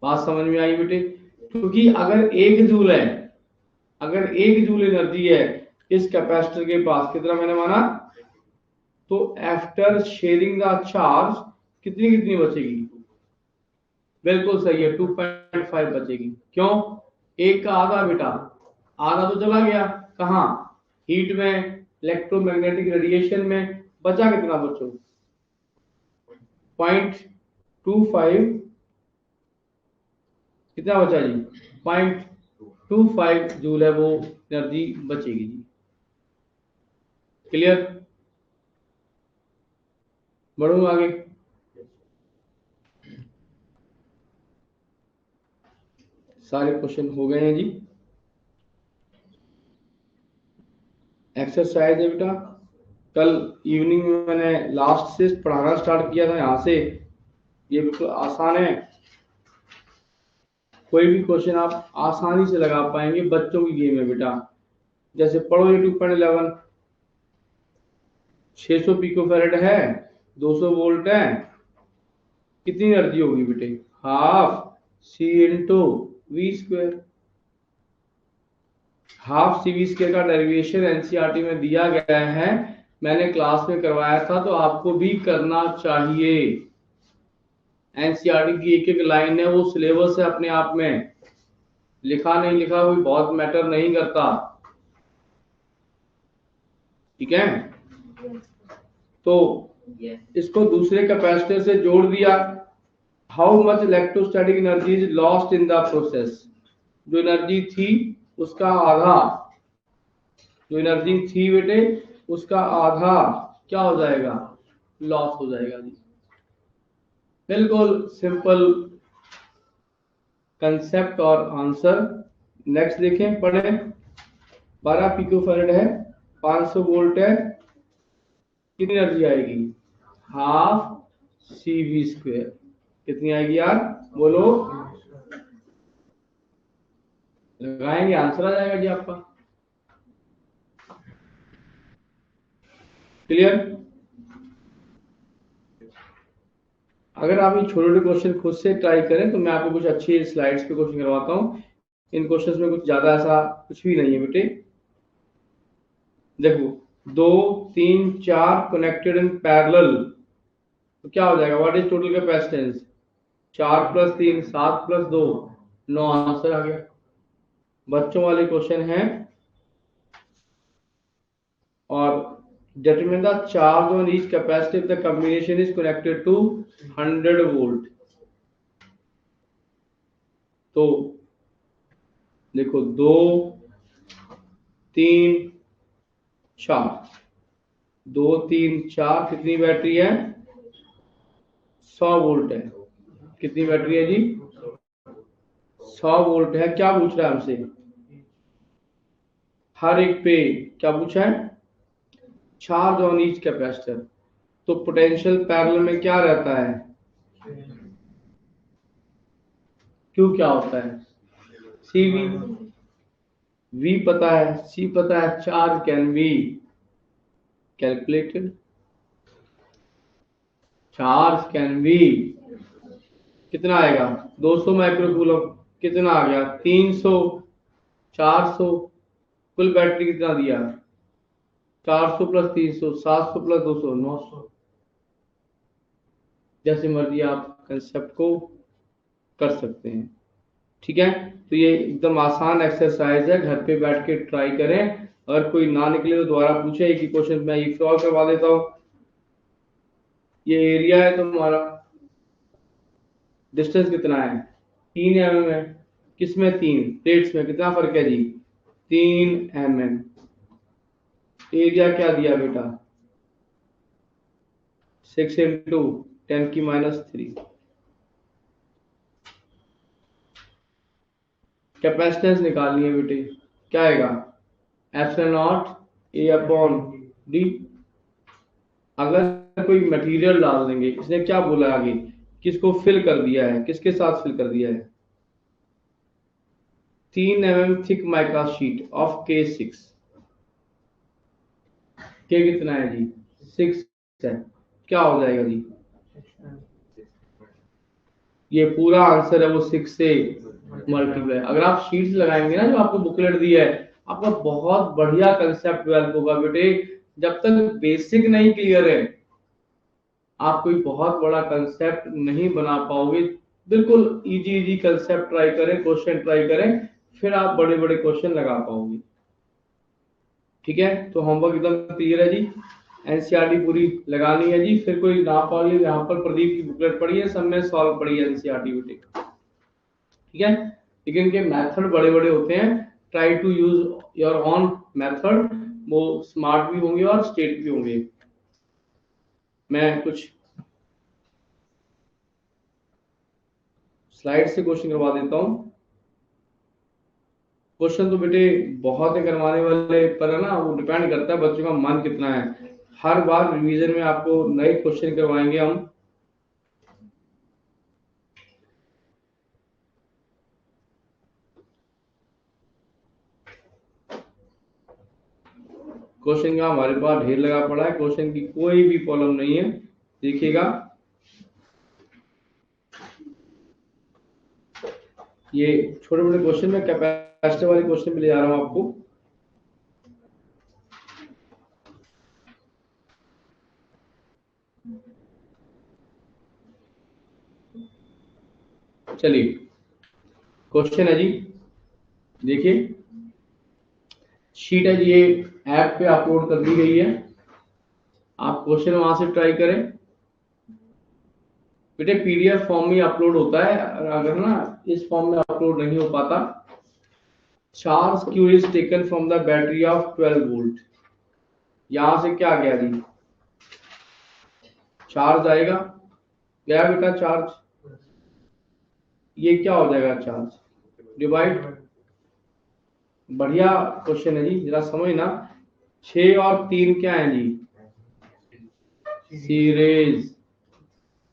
बात समझ में आई बेटे, क्योंकि अगर 1 जूल है, अगर 1 जूल एनर्जी है इस कैपेसिटर के पास, कितना मैंने माना, तो आफ्टर शेयरिंग द चार्ज कितनी कितनी बचेगी, बिल्कुल सही है 2.5 बचेगी। क्यों, एक का आधा बेटा, आधा तो चला गया कहाँ, हीट में, इलेक्ट्रोमैग्नेटिक रेडिएशन में, बचा कितना बच्चों 0.25, कितना बचा जी 0.25 जूल है वो एनर्जी बचेगी जी। क्लियर, बढ़ूंगा आगे। सारे क्वेश्चन हो गए हैं जी। एक्सरसाइज है बेटा, कल इवनिंग में मैंने लास्ट से पढ़ाना स्टार्ट किया था यहाँ से, ये बिल्कुल आसान है। कोई भी क्वेश्चन आप आसानी से लगा पाएंगे, बच्चों की गेम है बेटा। जैसे पढ़ो ये 2.11, 600 पिको फैरेड है, 200 वोल्ट है, कितनी एनर्जी होगी बेटे, half c into v square. Half c v square का डेरिवेशन एनसीईआरटी में दिया गया है, मैंने क्लास में करवाया था, तो आपको भी करना चाहिए। एनसीईआरटी की एक एक लाइन है, वो सिलेबस है अपने आप में, लिखा नहीं लिखा कोई बहुत मैटर नहीं करता। ठीक है, तो इसको दूसरे कैपेसिटर से जोड़ दिया। How much electrostatic energy is lost in the process, जो एनर्जी थी उसका आधा, जो एनर्जी थी बेटे उसका आधा क्या हो जाएगा, लॉस हो जाएगा जी। बिल्कुल सिंपल कंसेप्ट और आंसर। नेक्स्ट देखें, पढ़ें। 12 पिकोफैरेड है, 500 वोल्ट है, कितनी एनर्जी आएगी, हाफ सी वी स्क्वायर। कितनी आएगी यार, बोलो, लगाएंगे आंसर आ जाएगा जी आपका। क्लियर? अगर आप ये छोटे छोटे क्वेश्चन खुद से ट्राई करें तो मैं आपको कुछ अच्छी स्लाइड्स पे क्वेश्चन करवाता हूँ। इन क्वेश्चंस में कुछ ज्यादा ऐसा कुछ भी नहीं है बेटे। देखो 2 3 4 कनेक्टेड इन पैरेलल, तो क्या हो जाएगा? What is total capacitance? 4 + 3 7 + 2 9, answer आ गया। बच्चों वाले क्वेश्चन है। और determine the charge on each capacitor if the combination is connected to 100 volt। तो देखो 2 3 4, 2 3 4 कितनी बैटरी है? 100 वोल्ट है। कितनी बैटरी है जी? 100 वोल्ट है। क्या पूछ रहा है हमसे? हर एक पे क्या पूछा है? Charge on each capacitor. तो पोटेंशियल पैरेलल में क्या रहता है? क्यों क्या होता है? CV। V पता है, C पता है, charge can be calculated. Charge can be कितना आएगा? 200 माइक्रोकूलम। कितना आ गया? 300 400। कुल बैटरी कितना दिया? 400 + 300 700 + 200 900। जैसे मर्जी आप कंसेप्ट को कर सकते हैं। ठीक है, तो ये एकदम आसान एक्सरसाइज है, घर पे बैठ के ट्राई करें। अगर कोई ना निकले तो दोबारा पूछे। एक ही क्वेश्चन मैं ये सॉल्व करवा देता हूँ। ये एरिया है तुम्हारा, डिस्टेंस कितना है? 3 mm है। किसमें? 3 प्लेट्स में। कितना फर्क है जी? 3 mm। एरिया क्या दिया बेटा? 6 × 10⁻³ कैपेसिटेंस निकालनी है बेटे। क्या आएगा? ε0 A/d। अगर कोई मटेरियल डाल देंगे, इसने क्या बोला आगे? किसको फिल कर दिया है? किसके साथ फिल कर दिया है? 3 mm thick mica sheet of K6। K कितना है जी? 6 है। क्या हो जाएगा जी? ये पूरा आंसर है वो 6 से मल्टीप्लाई। अगर आप शीट्स लगाएंगे ना, जो आपको बुकलेट दी है, आपका बहुत बढ़िया कंसेप्ट डेवलप होगा बेटे। जब तक बेसिक नहीं क्लियर है, आप कोई बहुत बड़ा कंसेप्ट नहीं बना पाओगे। बिल्कुल इजी इजी कंसेप्ट ट्राई करें, क्वेश्चन ट्राई करें, फिर आप बड़े बड़े क्वेश्चन लगा पाओगे। ठीक है, तो होमवर्क एकदम क्लियर है जी। एनसीईआरटी पूरी लगानी है जी। फिर कोई ना पाए, यहाँ पर प्रदीप की बुकलेट पढ़ी है, सब में सॉल्व पढ़ी है एनसीईआरटी बेटे। ठीक है, लेकिन इनके मेथड बड़े बड़े होते हैं। Try to use your own method. वो स्मार्ट भी होंगे और स्टेट भी होंगे। मैं कुछ स्लाइड से क्वेश्चन करवा देता हूँ। क्वेश्चन तो बेटे बहुत है करवाने वाले पर, है ना, वो डिपेंड करता है बच्चों का मन कितना है। हर बार रिवीजन में आपको नए क्वेश्चन करवाएंगे हम। क्वेश्चन का हमारे पास ढेर लगा पड़ा है। क्वेश्चन की कोई भी प्रॉब्लम नहीं है, देखिएगा। ये छोटे बड़े क्वेश्चन में कैपेसिटर वाले क्वेश्चन में ले जा रहा हूं आपको। चलिए, क्वेश्चन है जी, देखिए शीट है जी, ये ऐप पे अपलोड कर दी गई है। आप क्वेश्चन वहां से ट्राई करें बेटे। पीडीएफ फॉर्म में अपलोड होता है, अगर ना इस फॉर्म में अपलोड नहीं हो पाता। Charge Q is taken from the battery of 12 volt. यहां से क्या गया जी? चार्ज आएगा, गया बेटा चार्ज। ये क्या हो जाएगा? Charge divide. बढ़िया क्वेश्चन है जी, जरा समझना। 6 और 3 क्या है जी? सीरीज।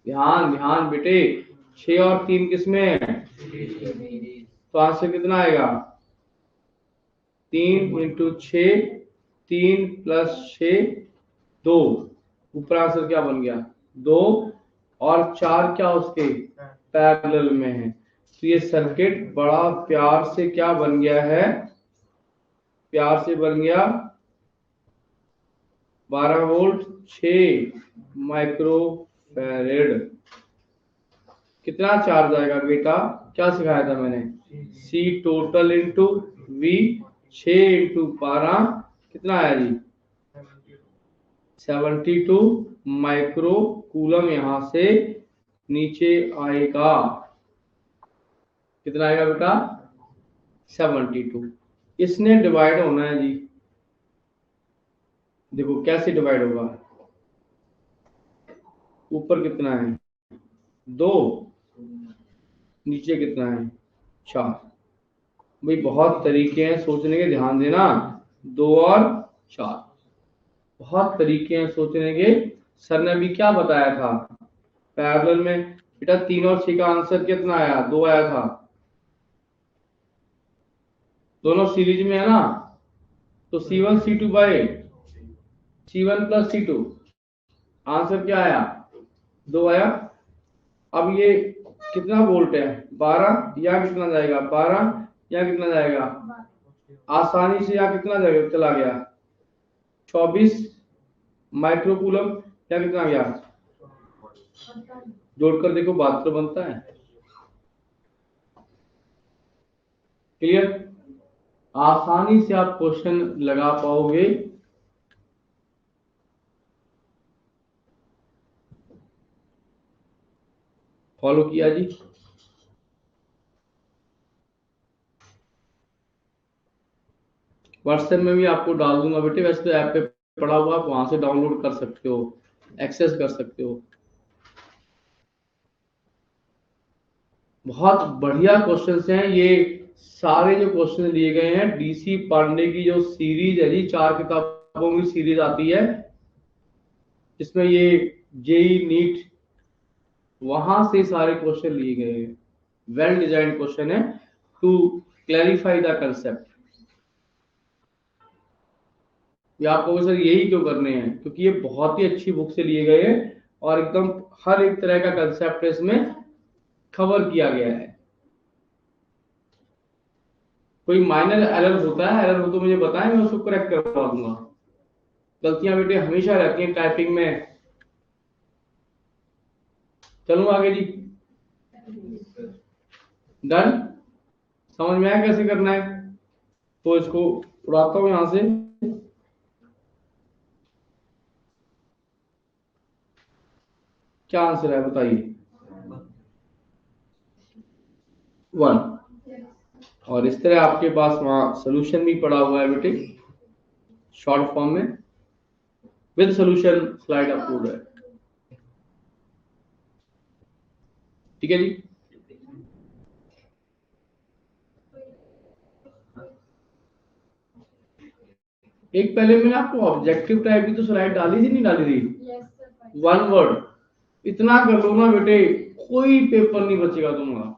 ध्यान ध्यान बेटे, 6 और 3 किसमें है? तो आंसर कितना आएगा? 3 इंटू 6, 3 प्लस 6 2। ऊपर आंसर क्या बन गया? 2 और 4 क्या उसके पैरेलल में है। तो ये सर्किट बड़ा प्यार से क्या बन गया है? प्यार से बन गया 12 वोल्ट 6 माइक्रो फैरेड। कितना चार्ज आएगा बेटा? क्या सिखाया था मैंने? C total into V, 6 into 12 कितना आया जी? 72 माइक्रो कूलम यहां से नीचे आएगा। कितना आएगा बेटा? 72। इसने डिवाइड होना है जी। देखो कैसे डिवाइड होगा। ऊपर कितना है? 2, नीचे कितना है? 4। भाई बहुत तरीके हैं सोचने के, ध्यान देना। 2 और 4 बहुत तरीके हैं सोचने के। सर ने अभी क्या बताया था? पैरेलल में बेटा 3 और 6 का आंसर कितना आया? 2 आया था। दोनों सीरीज में है ना, तो C1 C2 bye C1 plus C2 answer क्या आया? 2 आया। अब ये कितना वोल्ट है? 12। या कितना जाएगा? 12। या कितना जाएगा? आसानी से या कितना जाएगा? चला गया 24 माइक्रोकूलम। या कितना गया? जोड़कर देखो बात तो बनता है। क्लियर? आसानी से आप क्वेश्चन लगा पाओगे। फॉलो किया जी? व्हाट्सएप में भी आपको डाल दूंगा बेटे। वैसे तो ऐप पे पड़ा हुआ, आप वहां से डाउनलोड कर सकते हो, एक्सेस कर सकते हो। बहुत बढ़िया क्वेश्चंस हैं ये। सारे जो क्वेश्चन दिए गए हैं डीसी पांडे की जो सीरीज है जी, 4 किताबों की सीरीज आती है, इसमें ये जेई नीट वहां से सारे क्वेश्चन लिए गए हैं। वेल डिजाइन क्वेश्चन है टू क्लैरिफाई द कंसेप्ट। ये आपको सर यही क्यों करने हैं? क्योंकि ये बहुत ही अच्छी बुक से लिए गए हैं और एकदम हर एक तरह का कंसेप्ट इसमें कवर किया गया है। कोई माइनर एरर होता है, एरर हो तो मुझे बताएं, मैं उसको करेक्ट करवा दूंगा। गलतियां बेटे हमेशा रहती हैं टाइपिंग में। चलूं आगे जी? डन? समझ में आया कैसे करना है? तो इसको उड़ाता हूं यहां से। क्या आंसर है बताइए? 1। और इस तरह आपके पास वहां सोल्यूशन भी पड़ा हुआ है बेटे, शॉर्ट फॉर्म में विद सोल्यूशन स्लाइड अपलोड है। ठीक है जी? एक पहले मैंने आपको ऑब्जेक्टिव टाइप की तो स्लाइड डाली थी, नहीं डाली थी? 1 वर्ड इतना कर लो ना बेटे, कोई पेपर नहीं बचेगा तुम्हारा।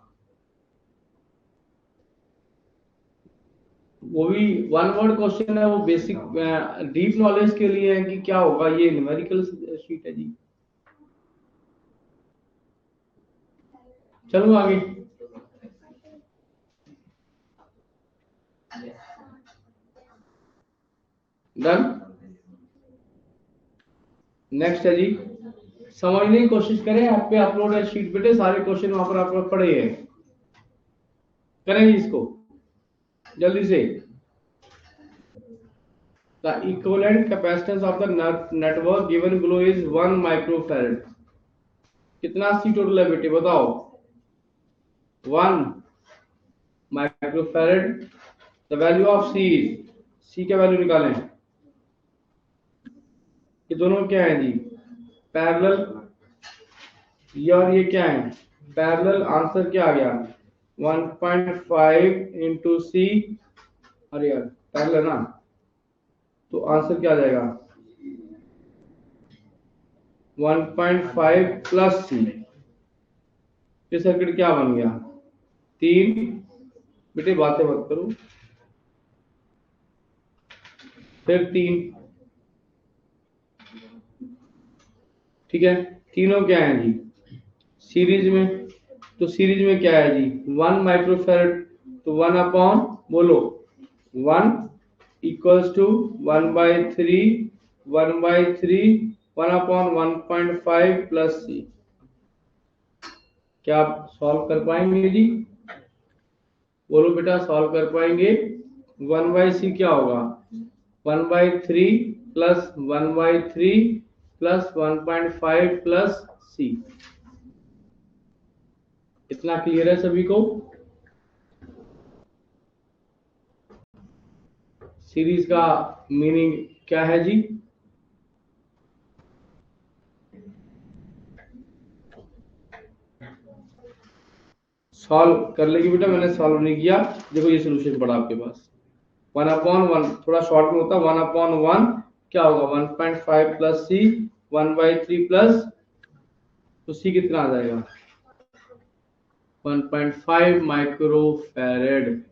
वो भी 1 वर्ड क्वेश्चन है, वो बेसिक डीप नॉलेज के लिए है कि क्या होगा। ये न्यूमेरिकल शीट है जी। चलो आगे। डन? नेक्स्ट है जी, समझने की कोशिश करें। ऐप पे अपलोड है शीट बेटे, सारे क्वेश्चन वहां पर आपको पड़े हैं। करेंगे इसको जल्दी से। The equivalent capacitance of the network given below is 1 microfarad. कितना सी टोटल है बेटे बताओ? 1 microfarad. The value of C is, C का वैल्यू निकालें। ये दोनों क्या है जी? पैरेलल। ये और ये क्या है? पैरेलल। आंसर क्या आ गया? 1.5 इंटू सी। अरे यार पैरेलल ना, तो आंसर क्या आ जाएगा? 1.5 प्लस सी। ये सर्किट क्या बन गया? 3, बेटे बातें मत करो, फिर 3, ठीक है। तीनों क्या है जी? सीरीज में। तो सीरीज में क्या है जी? 1 माइक्रोफेरेड, तो 1 अपॉन, बोलो, 1 इक्वल्स टू 1/3, 1/3, 1 अपॉन 1.5 प्लस सी। क्या आप सॉल्व कर पाएंगे जी? बोलो बेटा, सॉल्व कर पाएंगे? 1/c क्या होगा? 1/3 प्लस 1/3 प्लस 1.5 प्लस सी। इतना क्लियर है सभी को? सीरीज का मीनिंग क्या है जी? सॉल्व कर लेगी बेटा, मैंने सॉल्व नहीं किया। देखो ये सोल्यूशन पड़ा आपके पास। 1/1, थोड़ा शॉर्ट में होता, 1/1 क्या होगा? 1.5 प्लस सी, 1/3 प्लस, तो सी कितना आ जाएगा? 1.5 माइक्रोफैरेड।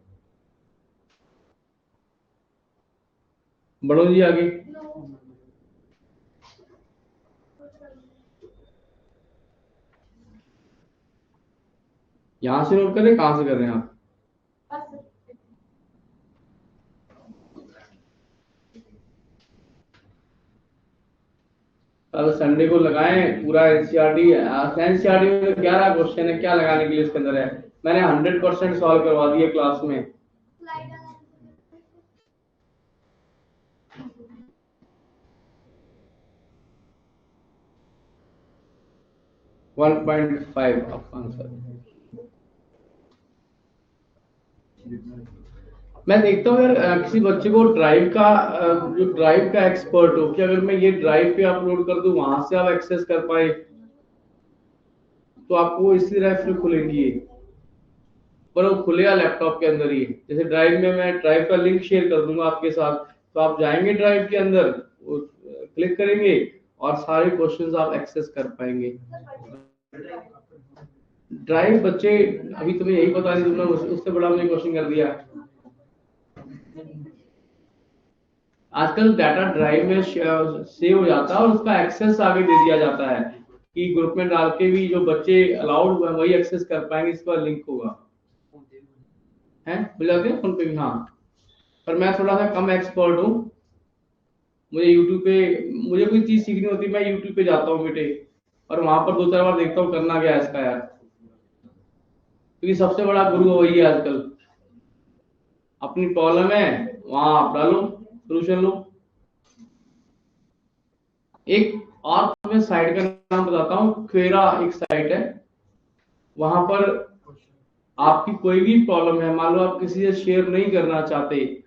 बढ़ो जी आगे। यहां से नोट करें, कहां से कर रहे हैं आप? कल संडे को लगाएं पूरा एनसीईआरटी। एनसीईआरटी में तो 11 क्वेश्चन है, क्या लगाने के लिए इसके अंदर है? मैंने 100% सॉल्व करवा दिए क्लास में। वन 1.5 आपका आंसर। मैं देखता हूँ यार, किसी बच्चे को ड्राइव का, जो ड्राइव का एक्सपर्ट हो, कि अगर मैं ये ड्राइव पे अपलोड कर दूं, वहां से आप एक्सेस कर पाए, तो आपको इसी ड्राइव पे खुलेगी ये। पर वो खुलेगा लैपटॉप के अंदर ही। जैसे ड्राइव में मैं ड्राइव का लिंक शेयर कर दूंगा आपके साथ, तो आप जाएंगे ड्राइव के अंदर, क्लिक करेंगे और सारे क्वेश्चंस आप एक्सेस कर पाएंगे। ड्राइव बच्चे, अभी तुम्हें यही पता नहीं, तुमने उससे बड़ा मुझे क्वेश्चन कर दिया। आजकल डाटा ड्राइव में सेव हो जाता है और उसका एक्सेस आगे दे दिया जाता है कि ग्रुप में डाल के भी जो बच्चे अलाउड हुए वही एक्सेस कर पाएंगे, इसका लिंक होगा। है मिल जाते हैं फोन पे भी, हाँ। पर मैं थोड़ा सा कम एक्सपर्ट हूँ। मुझे यूट्यूब पे, मुझे कोई चीज सीखनी होती है, मैं यूट्यूब पे जाता हूँ बेटे, और वहां पर 2-4 बार देखता हूँ करना क्या है इसका यार, क्योंकि सबसे बड़ा गुरु वही है आजकल। अपनी प्रॉब्लम है, वहां आप डालो, सोल्यूशन लो। एक और तुम्हें साइट का नाम बताता हूँ, क्वेरा एक साइट है। वहां पर आपकी कोई भी प्रॉब्लम है, मान लो आप किसी से शेयर नहीं करना चाहते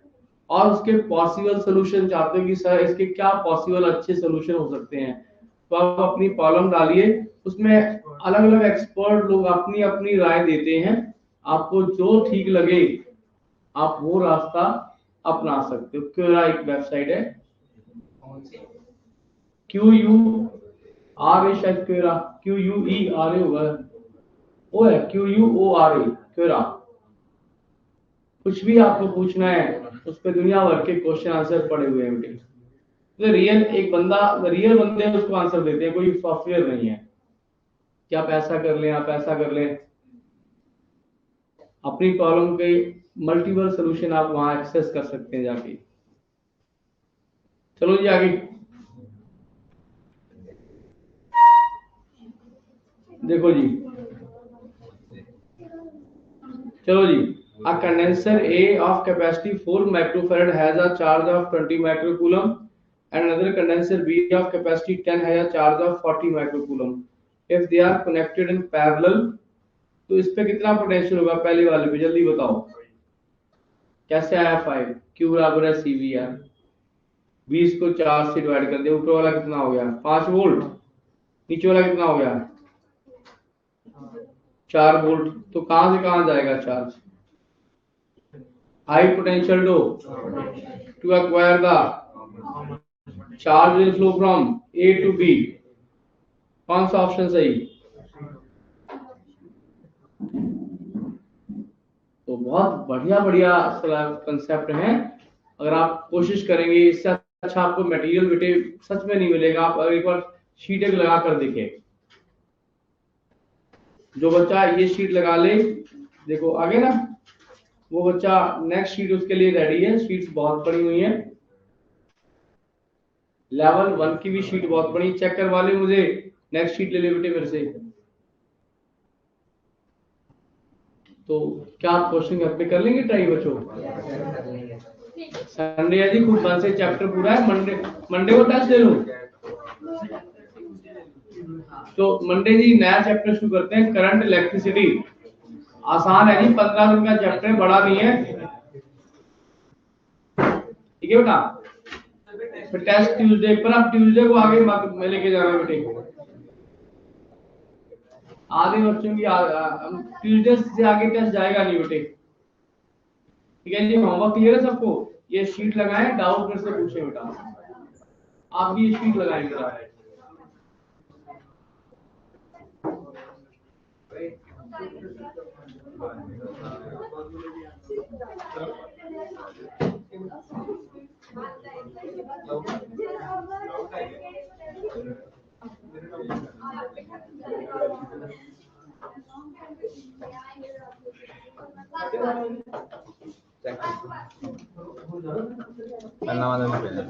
और उसके पॉसिबल सोल्यूशन चाहते हो कि सर इसके क्या पॉसिबल अच्छे सोल्यूशन हो सकते हैं, तो आप अपनी प्रॉब्लम डालिए। उसमें अलग अलग एक्सपर्ट लोग अपनी अपनी राय देते हैं। आपको जो ठीक लगे आप वो रास्ता अपना सकते हो। क्वेरा एक वेबसाइट है, QURA, शायद क्वेरा, QUERA होगा, ओ है QUORA, क्वेरा। कुछ भी आपको पूछना है उस पर दुनिया भर के क्वेश्चन आंसर पड़े हुए हैं बेटे। तो रियल एक बंदा, रियल बंदे उसको आंसर देते हैं, कोई सॉफ्टवेयर नहीं है कि आप ऐसा कर लें, आप ऐसा कर लें। अपनी प्रॉब्लम के मल्टीपल सोल्यूशन आप वहां एक्सेस कर सकते हैं जाके। चलो जी आगे देखो जी। चलो जी, a condenser A of capacity 4 microfarad has a charge of 20 microcoulomb and another condenser B of capacity 10 has a charge of 40 microcoulomb. If they are connected in parallel, तो इस पे कितना पोटेंशियल होगा? पहले वाले पे जल्दी बताओ, कैसे आया 5? Q बराबर है CV यार। 20 को 4 से डिवाइड कर दिया, ऊपर वाला कितना हो गया? 5 वोल्ट, नीचे वाला कितना हो गया? 4 वोल्ट। तो कहां से कहां जाएगा charge? High potential to acquire the charge will flow from A to B। कौन सा ऑप्शन सही? तो बहुत बढ़िया बढ़िया कंसेप्ट हैं। अगर आप कोशिश करेंगे, इससे अच्छा आपको मटेरियल बेटे सच में नहीं मिलेगा। आप अगर एक बार शीट एक लगा कर देखें, जो बच्चा ये शीट लगा ले, देखो आगे ना, वो बच्चा नेक्स्ट शीट उसके लिए रेडी है। शीट्स बहुत पड़ी हुई है, लेवल 1 की भी शीट बहुत बड़ी। चेक करवा ले मुझे, नेक्स्ट शीट ले ले बेटे मेरे से। तो क्या आप क्वेश्चन घर पे कर लेंगे ट्राई बच्चों? संडे है जी, खुद मन से चैप्टर पूरा है। मंडे को टेस्ट ले लो। तो मंडे जी नया चैप्टर शुरू करते हैं, करंट इलेक्ट्रिसिटी। आसान है जी, 15 दिन का चैप्टर है, बड़ा नहीं है। ठीक है बेटा। फिर टेस्ट ट्यूसडे पर, आप ट्यूसडे को आगे में लेके जाना बेटे। आधे बच्चों की ट्यूसडे से आगे टेस्ट जाएगा नहीं बेटे। ठीक है जी, होमवर्क क्लियर है सबको? ये शीट लगाएं, डाउट फिर से पूछे बेटा। आप भी ये शीट लगाएं जरा। पहला वाला भी पहले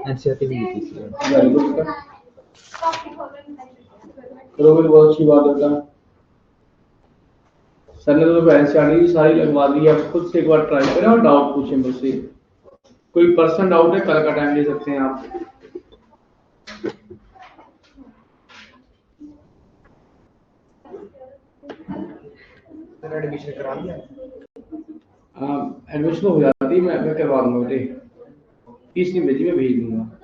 एनसीईआरटी भी लिखी थी। चलो फिर, बहुत अच्छी बात बेटा। सर ने तो एनसीईआरटी सारी लगवा दी है, आप खुद से एक बार ट्राई करें और डाउट पूछें मुझसे। कोई पर्सनल डाउट है, कल का टाइम ले सकते हैं आप। एडमिशन करा लिया? एडमिशन हो जाती, मैं करवा दूंगा बेटे। फीस नहीं भेजी, मैं भेज दूंगा।